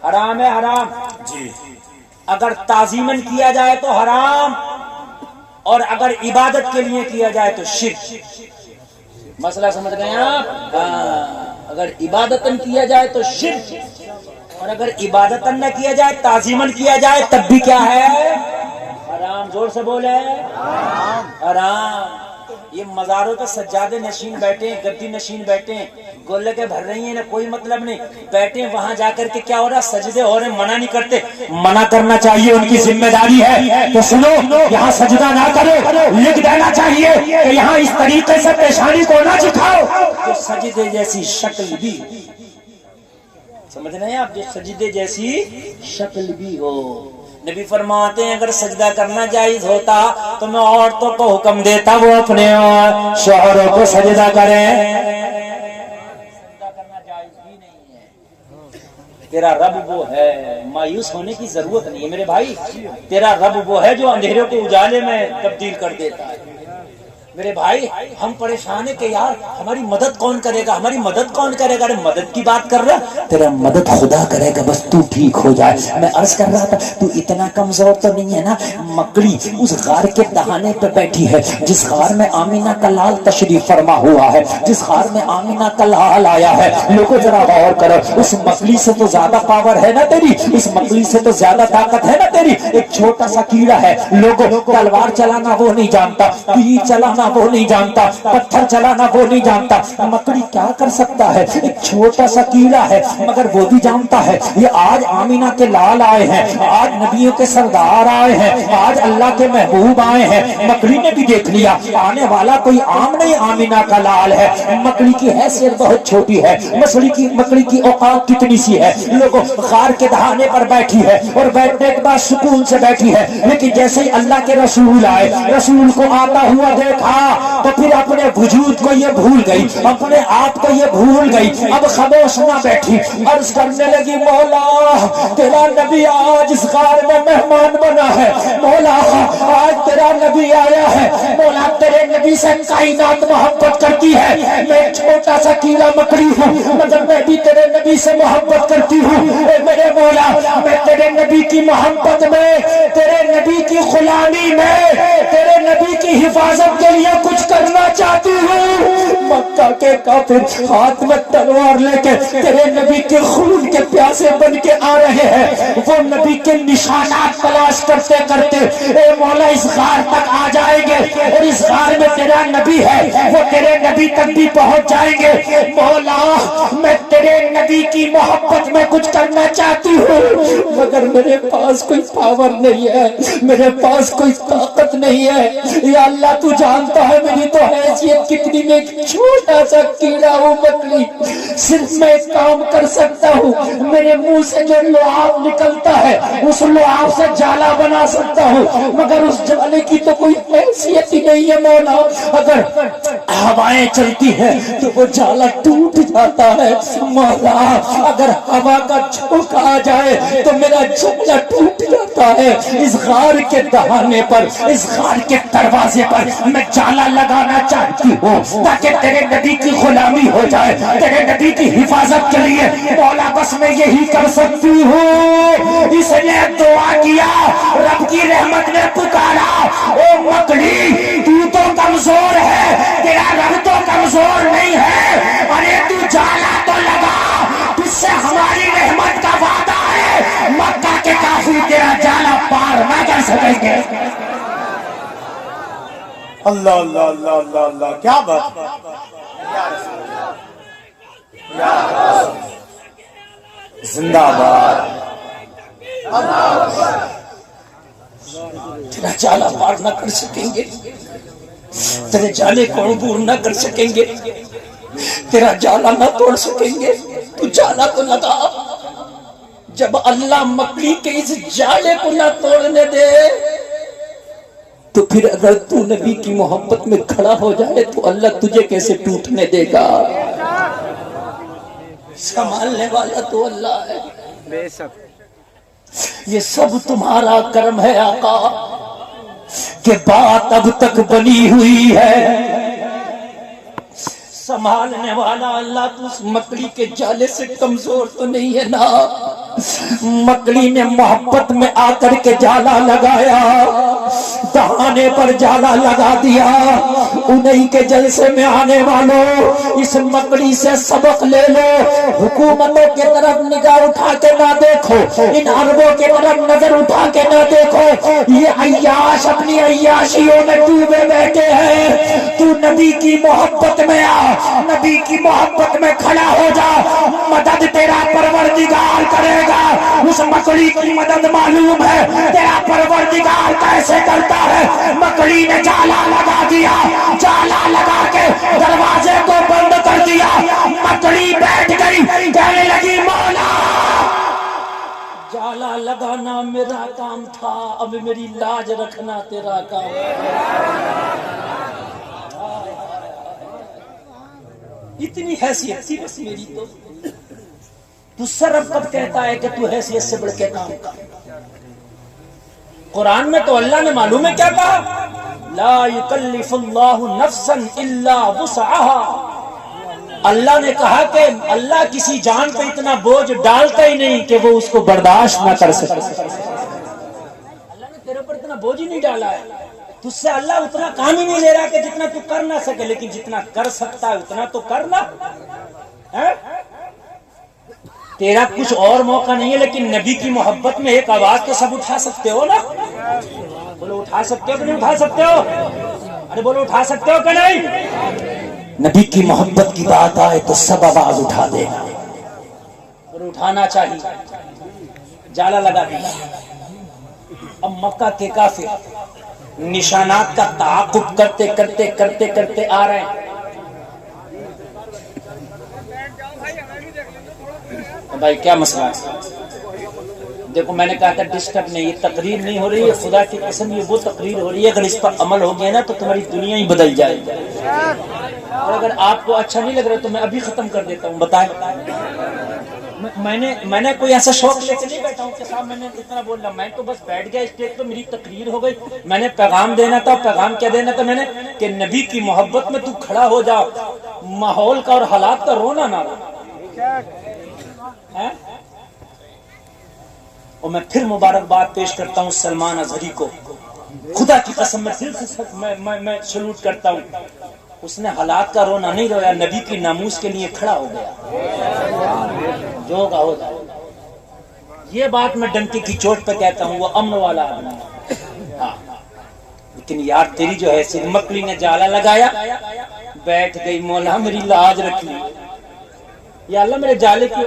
حرام ہے، حرام جی اگر تعظیماً کیا جائے تو حرام، اور اگر عبادت کے لیے کیا جائے تو شرک۔ مسئلہ سمجھ گئے آپ؟ اگر عبادتاً کیا جائے تو شرک، اور اگر عبادتاً نہ کیا جائے، تعظیماً کیا جائے، تب بھی کیا ہے؟ حرام۔ زور سے بولے، حرام۔ یہ مزاروں پہ سجادے نشین بیٹھے ہیں، گدی نشین بیٹھے ہیں، گولے کے بھر رہی ہیں، نہ کوئی مطلب نہیں، بیٹھے ہیں وہاں جا کر کے کیا ہو رہا؟ سجدے ہو رہے ہیں، منع نہیں کرتے، منع کرنا چاہیے، ان کی ذمہ داری ہے۔ تو سنو، یہاں سجدہ نہ کرو، لکھ دینا چاہیے کہ یہاں اس طریقے سے پیشانی کو نہ جھکاؤ تو سجدے جیسی شکل بھی، سمجھ رہے ہیں آپ، جو سجدے جیسی شکل بھی ہو۔ نبی فرماتے ہیں اگر سجدہ کرنا جائز ہوتا تو میں عورتوں کو حکم دیتا وہ اپنے شوہروں کو سجدہ کریں۔ سجدہ کرنا جائز بھی نہیں ہے۔ تیرا رب وہ ہے، مایوس ہونے کی ضرورت نہیں ہے میرے بھائی، تیرا رب وہ ہے جو اندھیرے کو اجالے میں تبدیل کر دیتا ہے۔ میرے بھائی ہم پریشان ہیں کہ یار ہماری مدد کون کرے گا، ہماری مدد کون کرے گا؟ ارے مدد کی بات کر رہا، تیرا مدد خدا کرے گا، بس تو ٹھیک ہو جائے۔ میں عرض کر رہا تھا تو اتنا کمزور تو نہیں ہے نا؟ مکڑی اس غار کے دہانے پہ بیٹھی ہے جس غار میں آمینہ کا لال تشریف فرما ہوا ہے، جس غار میں آمینہ کا لال آیا ہے۔ لوگوں ذرا غور کرو، اس مکڑی سے تو زیادہ پاور ہے نا تیری، اس مکڑی سے تو زیادہ طاقت ہے نا تیری۔ ایک چھوٹا سا کیڑا ہے، لوگوں تلوار چلانا وہ نہیں جانتا، تیر چلانا وہ نہیں جانتا، پتھر چلانا وہ نہیں جانتا، مکڑی کیا کر سکتا ہے؟ ایک چھوٹا سا کیڑا ہے مگر وہ بھی جانتا ہے یہ آج آمینہ کے لال آئے ہیں، آج نبیوں کے سردار آئے ہیں، آج اللہ کے محبوب آئے ہیں۔ مکڑی نے بھی دیکھ لیا آنے والا کوئی عام نہیں، آمینہ کا لال ہے۔ مکڑی کی حیثیت بہت چھوٹی ہے، مکڑی کی اوقات کتنی سی ہے، لوگوں غار کے دہانے پر بیٹھی ہے اور بیٹھنے کے بعد سکون سے بیٹھی ہے، لیکن جیسے ہی اللہ کے رسول آئے، رسول کو آتا ہوا دیکھا تو پھر اپنے وجود کو یہ بھول گئی، اپنے آپ کو یہ بھول گئی، اب خاموش نہ بیٹھی، عرض کرنے لگی مولا تیرا نبی آج اس غار میں مہمان بنا ہے، مولا آج تیرا نبی آیا ہے، مولا تیرے نبی سے کائنات محبت کرتی ہے، میں چھوٹا سا کیڑا مکڑی ہوں مگر میں بھی تیرے نبی سے محبت کرتی ہوں، اے میرے مولا میں تیرے نبی کی محبت میں، تیرے نبی کی غلامی میں، تیرے نبی کی حفاظت کے لیے کچھ کرنا چاہتی ہوں۔ مکہ کے کافر ہاتھ میں تلوار لے کے تیرے نبی کے خون کے پیاسے بن کے آ رہے ہیں، وہ نبی کے نشانات تلاش کرتے کرتے اے مولا اس غار تک آ جائیں گے، اور اس غار میں تیرا نبی ہے، وہ تیرے نبی تک بھی پہنچ جائیں گے۔ مولا میں تیرے نبی کی محبت میں کچھ کرنا چاہتی ہوں مگر میرے پاس کوئی پاور نہیں ہے، میرے پاس کوئی طاقت نہیں ہے، یا اللہ تو جانتا ہے میری تو حیثیت کتنی، میں چھوٹا سا کیڑا ہوں مکڑی، صرف میں ایک کام کر سکتا ہوں، میرے منہ سے جو لعاب نکلتا ہے اس لعاب سے جالا بنا سکتا ہوں مگر اس جالے کی تو کوئی حیثیت ہی نہیں ہے مولا، اگر ہوائیں چلتی ہیں تو وہ جالا ٹوٹ جاتا ہے مولا، اگر ہوا کا جھونکا آ جائے تو میرا جالا ٹوٹ جاتا ہے۔ اس غار کے دہانے پر، اس غار کے دروازے پر میں جالا لگانا چاہتی ہوں تاکہ تیرے نبی کی غلامی ہو جائے، تیرے نبی کی حفاظت کے لیے مولا بس میں یہی کر سکتی ہوں۔ اس نے دعا کیا، رب کی رحمت نے پکارا، اے مکڑی تو تو کمزور ہے، تیرا رب تو کمزور نہیں ہے، ارے تو جالا تو لگا، تجھ سے ہماری رحمت کا وعدہ ہے، مکہ کے کافر تیرا جالا پار نہ کر سکیں گے۔ اللہ اللہ اللہ اللہ اللہ، کیا بات ہے یا رسول، زندہ باد، تیرا جالا پار نہ کر سکیں گے، تیرے جالے کو عبور نہ کر سکیں گے تیرا جالا نہ توڑ سکیں گے، تو جالا کو لگا۔ جب اللہ مکڑی کے اس جالے کو نہ توڑنے دے تو پھر اگر تو نبی کی محبت میں کھڑا ہو جائے تو اللہ تجھے کیسے ٹوٹنے دے گا؟ سنبھالنے والا تو اللہ ہے۔ بے شک یہ سب تمہارا کرم ہے آقا کہ بات اب تک بنی ہوئی ہے۔ سنبھالنے والا اللہ تو اس مکڑی کے جالے سے کمزور تو نہیں ہے نا؟ مکڑی نے محبت میں آ کر کے جالا لگایا، دہانے پر جالا لگا دیا۔ انہی کے جلسے میں آنے والوں اس مکڑی سے سبق لے لو، حکومتوں کی طرف نگاہ اٹھا کے نہ دیکھو، ان عربوں کی طرف نظر اٹھا کے نہ دیکھو۔ یہ عیاش اپنی عیاشیوں میں ڈوبے بیٹھے ہیں، تو نبی کی محبت میں آ، نبی کی محبت میں کھڑا ہو جا، مدد تیرا پروردگار کرے گا۔ اس مکڑی کی مدد معلوم ہے تیرا پروردگار کیسے کرتا ہے۔ مکڑی نے جالا لگا دیا، جالا لگا کے دروازے کو بند کر دیا۔ مکڑی بیٹھ گئی، کہنے لگی مولا جالا لگانا میرا کام تھا، اب میری لاج رکھنا تیرا کام ہے۔ اتنی حیثیت تھی بس میری تو صرف کب کہتا ہے کہ تو حیثیت سے بڑھ کے کام کر؟ قرآن میں تو اللہ نے معلوم ہے کیا کہا؟ لا یکلف اللہ نفسا الا وسعها۔ اللہ نے کہا کہ اللہ کسی جان پہ اتنا بوجھ ڈالتا ہی نہیں کہ وہ اس کو برداشت نہ کر سکے۔ اللہ نے تیرے پر اتنا بوجھ ہی نہیں ڈالا ہے، تجھ سے اللہ اتنا کام ہی نہیں لے رہا کہ جتنا تو کر نہ سکے، لیکن جتنا کر سکتا ہے اتنا تو کرنا ہے۔ تیرا کچھ اور موقع نہیں ہے، لیکن نبی کی محبت میں ایک آواز تو سب اٹھا سکتے ہو نا؟ بولو اٹھا سکتے ہو کہ نہیں اٹھا سکتے ہو؟ ارے بولو اٹھا سکتے ہو کہ نہیں؟ نبی کی محبت کی بات آئے تو سب آواز اٹھا دے گا، بولو اٹھانا چاہیے۔ جالا لگا دیا۔ اب مکہ کے کافر نشانات کا تعاقب کرتے کرتے کرتے کرتے آ رہے ہیں۔ بھائی کیا مسئلہ ہے؟ دیکھو میں نے کہا تھا ڈسٹرب نہیں، یہ تقریر نہیں ہو رہی ہے، خدا کی قسم یہ وہ تقریر ہو رہی ہے، اگر اس پر عمل ہو گیا نا تو تمہاری دنیا ہی بدل جائے گی۔ اور اگر آپ کو اچھا نہیں لگ رہا تو میں ابھی ختم کر دیتا ہوں۔ بتائیں میں نے کوئی ایسا شوق لے کے نہیں بیٹھا ہوں کہ صاحب میں نے اتنا بول رہا، میں تو بس بیٹھ گیا اسٹیج پہ، میری تقریر ہو گئی، میں نے پیغام دینا تھا۔ پیغام کیا دینا تھا میں نے؟ کہ نبی کی محبت میں تو کھڑا ہو جا، ماحول کا اور حالات کا رونا نہ رو۔ اور میں پھر مبارکباد پیش کرتا ہوں سلمان اظہری کو، خدا کی قسم میں دل سے میں سلوٹ کرتا ہوں۔ اس نے حالات کا رونا نہیں رویا، نبی کی ناموس کے لیے کھڑا ہو گیا۔ جو ہوگا ہو جائے۔ یہ بات میں ڈنکی کی چوٹ پہ کہتا ہوں، وہ امن والا آدمی ہے۔ لیکن یار تیری جو ہے مکڑی نے جالا لگایا، بیٹھ گئی، مولا میری لاج رکھ لی، یا اللہ میرے جالے کی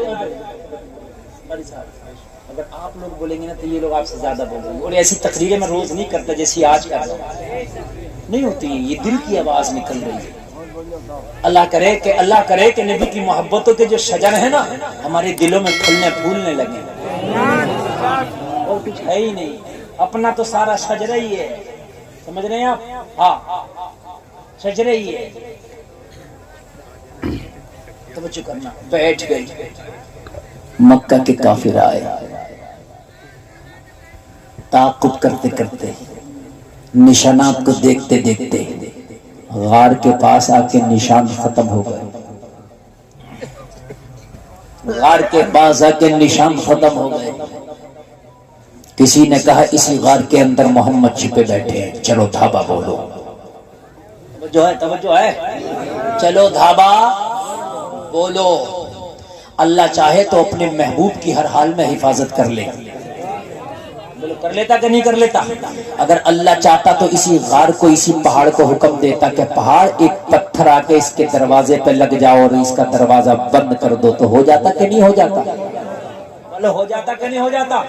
اگر آپ لوگ بولیں گے نا تو یہ لوگ آپ سے زیادہ بولیں گے۔ اور ایسی تقریریں میں روز نہیں کرتا جیسی آج کر رہا ہوں، نہیں ہوتی ہیں، یہ دل کی آواز نکل رہی ہے۔ اللہ کرے کہ نبی کی محبتوں کے جو شجر ہیں نا ہمارے دلوں میں پھولنے پھولنے لگے، اور کچھ ہے ہی نہیں، اپنا تو سارا شجرہ ہی ہے، سمجھ رہے ہیں آپ؟ ہاں شجرہ ہی ہے۔ توجہ کرنا۔ بیٹھ گئی، مکہ کے کافر آئے، تعاقب کرتے کرتے نشانات کو دیکھتے دیکھتے غار کے پاس آ کے نشان ختم ہو گئے۔ غار کے پاس آ کے نشان ختم ہو گئے۔ کسی نے کہا اسی غار کے اندر محمد چھپے بیٹھے ہیں، چلو دھابا بولو۔ توجہ ہے، چلو دھابا بولو۔ اللہ چاہے تو اپنے محبوب کی ہر حال میں حفاظت کر لے، کر لیتا کہ نہیں کر لیتا؟ اگر اللہ چاہتا تو اسی غار کو، اسی پہاڑ کو حکم دیتا کہ پہاڑ ایک پتھر آ کے اس کے دروازے پہ لگ جاؤ اور اس کا دروازہ بند کر دو، تو ہو جاتا کہ نہیں ہو جاتا؟ ہو جاتا کہ نہیں ہو جاتا؟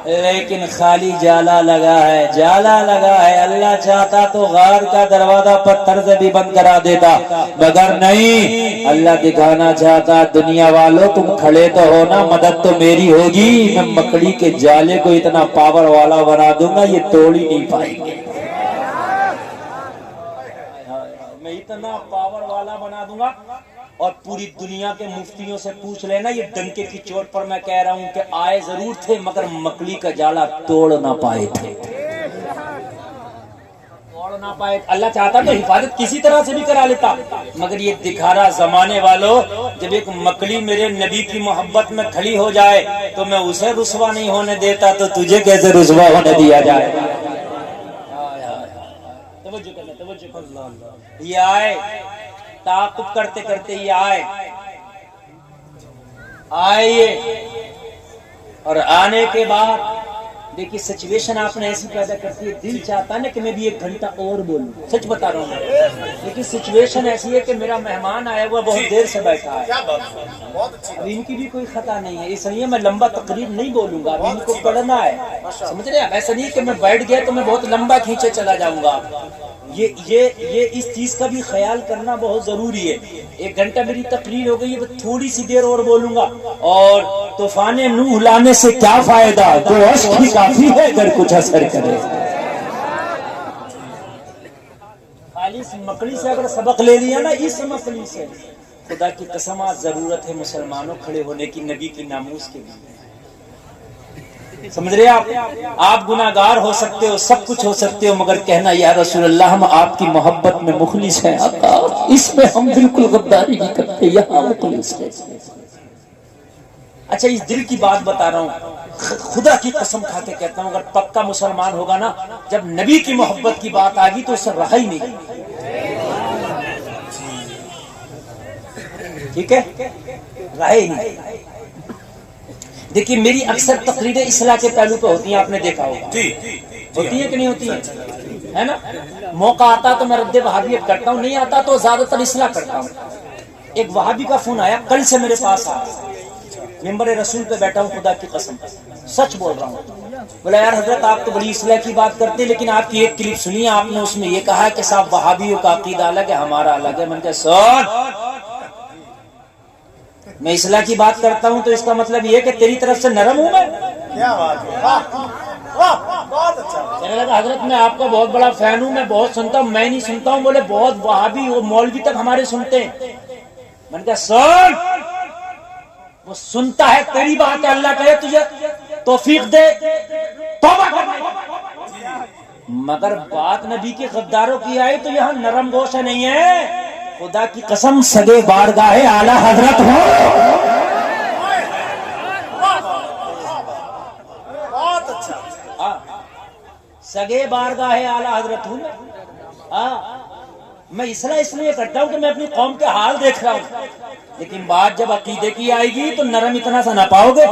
لیکن خالی جالا لگا ہے، جالا لگا ہے۔ اللہ چاہتا تو غار کا دروازہ پتھر سے بھی بند کرا دیتا، مگر نہیں، اللہ دکھانا چاہتا دنیا والوں تم کھڑے تو ہو نا، مدد تو میری ہوگی، میں مکڑی کے جالے کو اتنا پاور والا بنا دوں گا یہ توڑ ہی نہیں پائیں گے، میں اتنا پاور والا بنا دوں گا۔ اور پوری دنیا کے مفتیوں سے پوچھ لینا، یہ ڈنکے کی چوٹ پر میں کہہ رہا ہوں کہ آئے ضرور تھے مگر مکڑی کا جالا توڑ نہ پائے تھے، توڑ نہ پائے۔ اللہ چاہتا تو حفاظت کسی طرح سے بھی کرا لیتا، مگر یہ دکھا رہا زمانے والوں، جب ایک مکڑی میرے نبی کی محبت میں کھڑی ہو جائے تو میں اسے رسوا نہیں ہونے دیتا، تو تجھے کیسے رسوا ہونے دیا جائے؟ توجہ کرنا، یہ آئے تعاقب کرتے کرتے یہ آئے اور آنے کے بعد دیکھیے سچویشن آپ نے ایسی پیدا کرتی ہے، دل چاہتا نا کہ میں بھی 1 گھنٹہ اور بولوں، سچ بتا رہا ہوں میں، لیکن سچویشن ایسی ہے کہ میرا مہمان آیا ہوا بہت دیر سے بیٹھا ہے، اب ان کی بھی کوئی خطا نہیں ہے، اس لیے میں لمبا تقریر نہیں بولوں گا، اب ان کو پڑھنا ہے، سمجھ رہے ہیں؟ ایسا نہیں کہ میں بیٹھ گیا تو میں بہت لمبا کھینچے چلا جاؤں گا، یہ اس چیز کا بھی خیال کرنا بہت ضروری ہے۔ 1 گھنٹہ میری تقریر ہو گئی ہے، تھوڑی سی دیر اور بولوں گا، اور طوفان نوح لانے سے کیا فائدہ، 2 اشک ہی کافی ہے اگر کچھ اثر کرے۔ خالی اس مکڑی سے اگر سبق لے لیا نا، اس مکڑی سے، خدا کی قسم آج ضرورت ہے مسلمانوں کھڑے ہونے کی نبی کی ناموس کے لیے، سمجھ رہے آپ گناہگار ہو سکتے ہو، سب کچھ ہو سکتے ہو، مگر کہنا یا رسول اللہ ہم آپ کی محبت میں مخلص ہیں، آقا اس میں ہم بالکل غداری نہیں کرتے، یہاں مخلص ہیں۔ اچھا اس دل کی بات بتا رہا ہوں، خدا کی قسم کھا کے کہتا ہوں، اگر پکا مسلمان ہوگا نا، جب نبی کی محبت کی بات آ گئی تو اسے رہا ہی نہیں، ٹھیک ہے، رہا ہی نہیں۔ دیکھیے میری اکثر تقریریں اصلاح کے پہلو پہ ہوتی ہیں، آپ نے دیکھا ہوگا، ہوتی ہیں کہ نہیں ہوتی ہیں، ہے نا؟ موقع آتا تو میں رد وہابیت کرتا ہوں، نہیں آتا تو زیادہ تر اصلاح کرتا ہوں۔ ایک وہابی کا فون آیا کل سے میرے پاس، ممبر رسول پہ بیٹھا ہوں، خدا کی قسم سچ بول رہا ہوں، بولا یار حضرت آپ تو بڑی اصلاح کی بات کرتے ہیں، لیکن آپ کی ایک کلپ سنی، آپ نے اس میں یہ کہا کہ صاحب وہابیوں کا عقیدہ الگ ہے، ہمارا الگ ہے۔ میں نے کہا سن، میں اصلاح کی بات کرتا ہوں تو اس کا مطلب یہ کہ تیری طرف سے نرم ہوں میں؟ کیا بات ہے، بہت اچھا۔ حضرت میں آپ کا بہت بڑا فین ہوں، میں بہت سنتا ہوں، میں نہیں سنتا ہوں، بولے بہت وہابی وہ مولوی تک ہمارے سنتے ہیں۔ میں نے کہا سن، وہ سنتا ہے تیری بات ہے، اللہ کرے تجھے توفیق دے توبہ کرنے، مگر بات نبی کے غداروں کی آئی تو یہاں نرم گوشہ نہیں ہے، خدا کی قسم سگے بارگاہ اعلی حضرت ہو، بہت اچھا، سگے بارگاہ اعلی حضرت ہوں میں اصلاح اس لیے کرتا ہوں کہ میں اپنی قوم کے حال دیکھ رہا ہوں، لیکن بات جب عقیدے کی آئے گی تو نرم اتنا سا نہ پاؤ گے،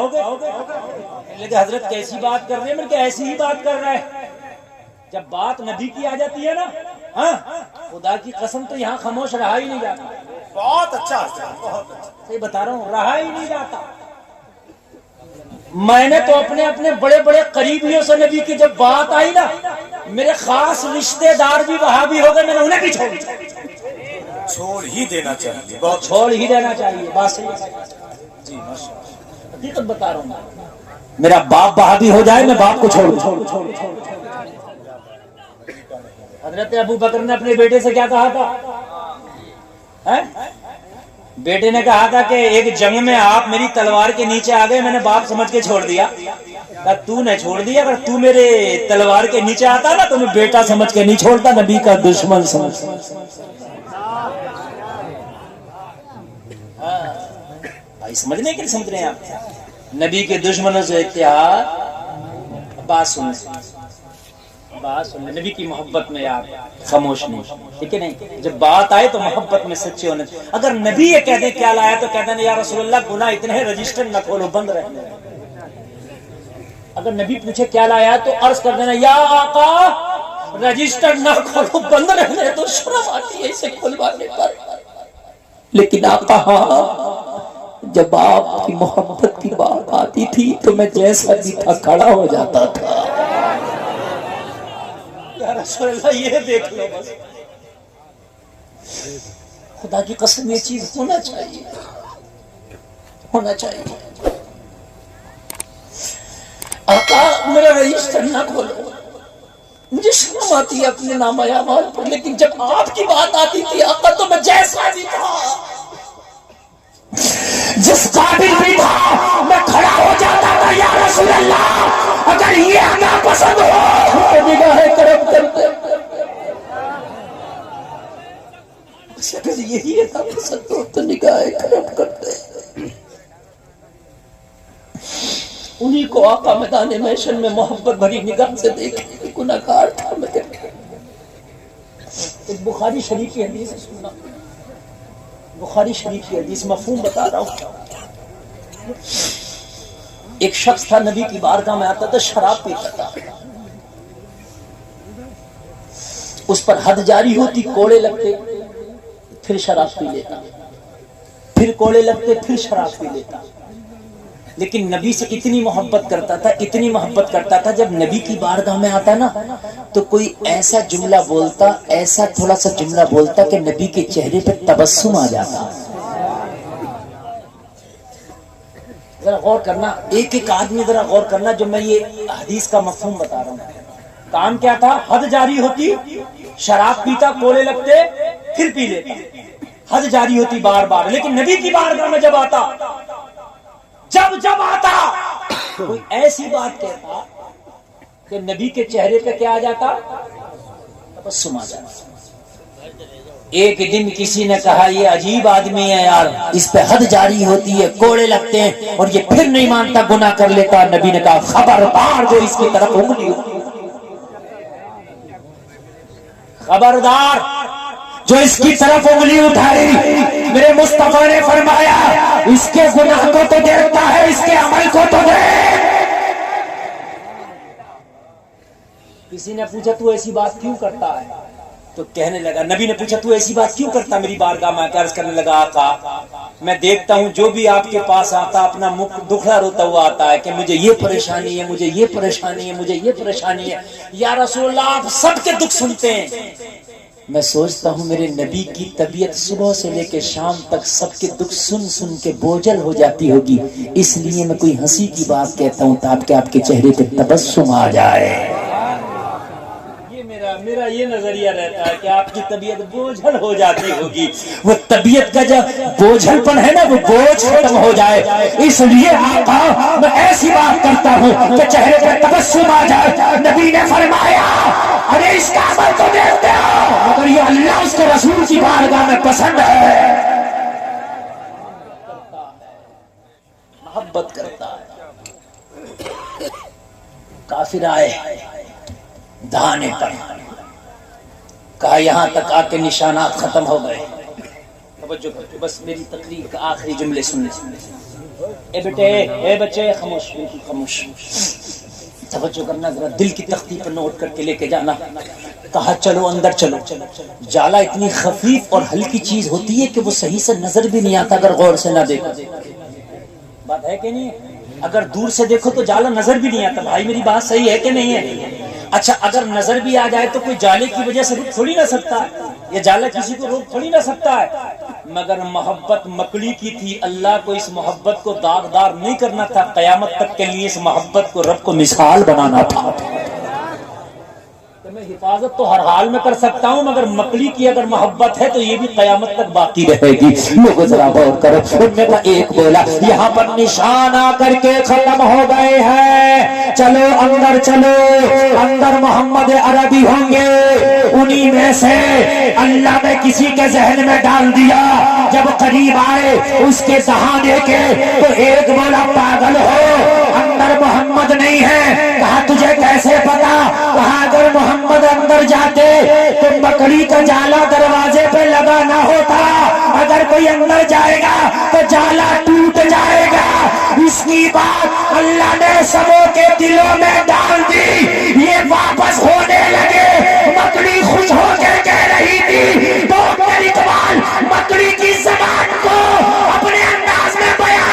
لیکن حضرت کیسی بات کر رہے ہیں، میں کہ ایسی ہی بات کر رہا ہے، جب بات نبی کی آ جاتی ہے نا، خدا کی قسم تو یہاں خاموش رہا ہی نہیں جاتا، بہت اچھا، بہت اچھا، صحیح بتا رہا ہوں، رہا ہی نہیں جاتا۔ میں نے تو اپنے بڑے بڑے قریبیوں سے نبی کی جب بات آئی نا، میرے خاص رشتہ دار بھی وہابی ہو گئے، میں نے انہیں بھی چھوڑ ہی دینا چاہیے، بہت چھوڑ ہی دینا چاہیے، بات صحیح ہے جی، حقیقت بتا رہا ہوں، میرا باپ وہابی ہو جائے میں باپ کو چھوڑ دوں۔ حضرت ابو بکر نے اپنے بیٹے سے کیا کہا تھا، بیٹے نے کہا تھا کہ ایک جنگ میں آپ میری تلوار کے نیچے آ گئے، میں نے باپ سمجھ کے چھوڑ دیا، کہا تو نے چھوڑ دیا، اگر تو میرے تلوار کے نیچے آتا نا تو میں بیٹا سمجھ کے نہیں چھوڑتا، نبی کا دشمن سمجھ۔ بھائی سمجھنے کے لیے سمجھ رہے ہیں آپ، نبی کے دشمنوں سے اتحاد، بات سن، نبی کی محبت میں آپ خاموش نہیں، ٹھیک ہے نہیں، جب بات آئے تو محبت میں سچے ہونے، اگر نبی یہ کہتے کیا لایا تو کہتے ہیں یا رسول اللہ گناہ اتنے ہیں، رجسٹر نہ کھولو، بند رہنے، اگر نبی پوچھے کیا لایا تو عرض کر دینا یا آقا رجسٹر نہ کھولو، بند رہنے، تو شرم آتی ہے اسے کھلوانے پر، لیکن آقا جب آپ کی محبت کی بات آتی تھی تو میں جیسا بھی تھا کھڑا ہو جاتا تھا. یا رسول اللہ یہ دیکھ لو بس. خدا کی قسم یہ چیز ہونا چاہیے، ہونا چاہیے. آقا میرا رجسٹر نہ کھولو، مجھے شرم آتی ہے اپنے نام اعمال پر، لیکن جب آپ کی بات آتی تھی آقا تو میں جیسا بھی تھا، جس قابل بھی تھا، میں کھڑا ہو جاتا تھا. یا رسول اللہ اگر یہ آنا پسند ہو تو نگاہ کرم کرتے، اگر یہی آنا پسند ہو تو نگاہ کرم کرتے. انہی کو آقا میدان محشر میں محبت بھری نگاہ سے دیکھے. گناہگار تھا میں. ایک بخاری شریف کی حدیث سننا، بخاری شریف کی حدیث، مفہوم بتا رہا ہوں. ایک شخص تھا نبی کی بارگاہ میں آتا تھا، شراب پیتا تھا. اس پر حد جاری ہوتی، کوڑے لگتے پھر شراب پی لیتا، پھر کوڑے لگتے پھر شراب پی لیتا. لیکن نبی سے اتنی محبت کرتا تھا، اتنی محبت کرتا تھا، جب نبی کی بارگاہ میں آتا نا تو کوئی ایسا جملہ بولتا، ایسا تھوڑا سا جملہ بولتا کہ نبی کے چہرے پہ تبسم آ جاتا. ذرا غور کرنا، ایک ایک آدمی ذرا غور کرنا جو میں یہ حدیث کا مفہوم بتا رہا ہوں. کام کیا تھا؟ حد جاری ہوتی، شراب پیتا، کوڑے لگتے پھر پی لیتا، حد جاری ہوتی بار بار. لیکن نبی کی بارگاہ میں جب آتا، جب آتا کوئی ایسی بات کہتا کہ نبی کے چہرے پہ کیا آ جاتا؟ تبسم آ جاتا. ایک دن کسی نے کہا یہ عجیب آدمی ہے یار، اس پہ حد جاری ہوتی ہے، کوڑے لگتے ہیں اور یہ پھر نہیں مانتا، گناہ کر لیتا. نبی نے کہا خبردار جو اس کی طرف انگلی اٹھائی، خبردار جو اس کی طرف انگلی اٹھائی. میرے مصطفیٰ نے فرمایا اس کے گناہ کو تو دیکھتا ہے، اس کے عمل کو تو دیکھ. کسی نے پوچھا تو ایسی بات کیوں کرتا ہے؟ تو کہنے لگا، نبی نے پوچھا تو ایسی بات کیوں کرتا میری بارگاہ میں؟ عرض کرنے لگا آقا میں دیکھتا ہوں جو بھی آپ کے پاس آتا اپنا منہ دکھڑا روتا ہوا آتا ہے کہ مجھے یہ پریشانی ہے، مجھے یہ پریشانی ہے، مجھے یہ پریشانی ہے. یا رسول اللہ آپ سب کے دکھ سنتے ہیں. میں سوچتا ہوں میرے نبی کی طبیعت صبح سے لے کے شام تک سب کے دکھ سن سن کے بوجھل ہو جاتی ہوگی، اس لیے میں کوئی ہنسی کی بات کہتا ہوں تاکہ آپ کے چہرے پہ تبسم آ جائے. میرا یہ نظریہ رہتا ہے کہ آپ کی طبیعت بوجھل ہو جاتی ہوگی، وہ طبیعت کا جو بوجھل پن ہے نا وہ بوجھ ختم ہو جائے. اس لیے آقا میں ایسی بات کرتا ہوں کہ چہرے پہ تبسم آ جائے. نبی نے فرمایا ارے اس کا عمل تو دیکھتے ہو مگر یہ اللہ اس کے رسول کی بارگاہ میں پسند ہے، محبت کرتا ہے. کافر آئے دہانے پر، کہا یہاں تک آ کے نشانات ختم ہو گئے. توجہ کرو، بس میری تقریر کا آخری جملے سن لیں. اے بیٹے، اے بچے، خاموش، بالکل خاموش. توجہ کرنا، ذرا دل کی تختی پر نوٹ کر کے لے کے جانا. کہا چلو اندر چلو. جالا اتنی خفیف اور ہلکی چیز ہوتی ہے کہ وہ صحیح سے نظر بھی نہیں آتا اگر غور سے نہ دیکھو. بات ہے کہ نہیں؟ اگر دور سے دیکھو تو جالا نظر بھی نہیں آتا. بھائی میری بات صحیح ہے کہ نہیں ہے؟ اچھا اگر نظر بھی آ جائے تو کوئی جالے کی وجہ سے روک تھوڑی نہ سکتا ہے، یہ جالا کسی کو روک تھوڑی نہ سکتا ہے. مگر محبت مکڑی کی تھی، اللہ کو اس محبت کو داغدار نہیں کرنا تھا، قیامت تک کے لیے اس محبت کو رب کو مثال بنانا تھا. میں حفاظت تو ہر حال میں کر سکتا ہوں مگر مکڑی کی اگر محبت ہے تو یہ بھی قیامت تک باقی رہے گی. لوگوں ذرا غور کرو، ان میں کا ایک بولا یہاں پر نشان آ کر کے ختم ہو گئے ہیں، چلو اندر چلو. اندر محمد عربی ہوں گے، انہی میں سے اللہ نے کسی کے ذہن میں ڈال دیا. جب قریب آئے اس کے دہانے کے تو ایک بولا پاگل ہو، اندر محمد نہیں ہے. کہا تجھے کیسے پتا؟ کہا اگر محمد اندر جاتے تو مکڑی کا جالا دروازے پہ لگا نہ ہوتا، اگر کوئی اندر جائے گا تو جالا ٹوٹ جائے گا. اس کی بات اللہ نے سبوں کے دلوں میں ڈال دی، یہ واپس ہونے لگے. مکڑی خوش ہو کر کہہ رہی تھی تو اقبال مکڑی کی زبان کو اپنے انداز میں بیان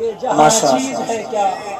یہ جہاں ماشاء چیز ہے کیا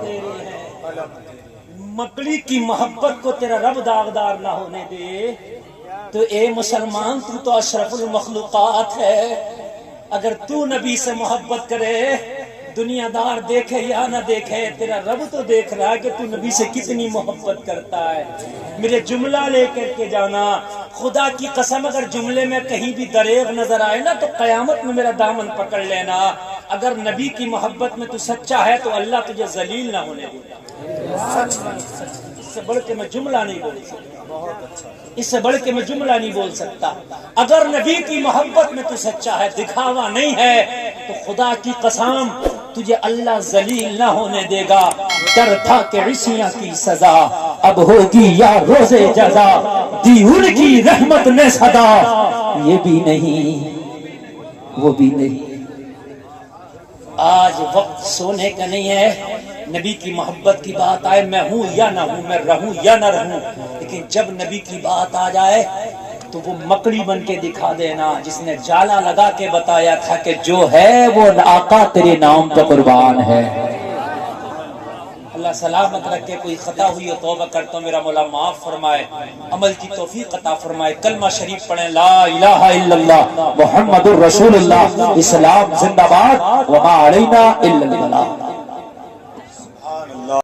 تیرے ہیں، مکڑی کی محبت کو تیرا رب داغدار نہ ہونے دے۔ تو اے مسلمان تو اشرف المخلوقات ہے، اگر تو نبی سے محبت کرے دنیا دار دیکھے یا نہ دیکھے، تیرا رب تو دیکھ رہا ہے کہ تو نبی سے کتنی محبت کرتا ہے۔ میرے جملہ لے کر کے جانا، خدا کی قسم اگر جملے میں کہیں بھی دریغ نظر آئے نا تو قیامت میں میرا دامن پکڑ لینا۔ اگر نبی کی محبت میں تو سچا ہے تو اللہ تجھے ذلیل نہ ہونے دے گا۔ اس سے بڑھ کے میں جملہ نہیں بول سکتا، اس سے بڑھ کے میں جملہ نہیں بول سکتا۔ اگر نبی کی محبت میں تو سچا ہے، دکھاوا نہیں ہے، تو خدا کی قسم تجھے اللہ ذلیل نہ ہونے دے گا۔ ڈر تھا کہ عصیاں کی سزا اب ہوگی یا روزے جزا، دی ان کی رحمت نے صدا، یہ بھی نہیں وہ بھی نہیں۔ آج وقت سونے کا نہیں ہے، نبی کی محبت کی بات آئے میں ہوں یا نہ ہوں، میں رہوں یا نہ رہوں، لیکن جب نبی کی بات آ جائے تو وہ مکڑی بن کے دکھا دینا جس نے جالا لگا کے بتایا تھا کہ جو ہے وہ آقا تیرے نام پہ قربان ہے۔ اللہ سلامت رکھے، کوئی خطا ہوئی ہو توبہ کرتا ہوں، میرا مولا معاف فرمائے، عمل کی توفیق عطا فرمائے۔ کلمہ شریف پڑھیں، لا الہ الا اللہ محمد الرسول اللہ، اسلام زندہ باد، وما علینا الا البلاغ۔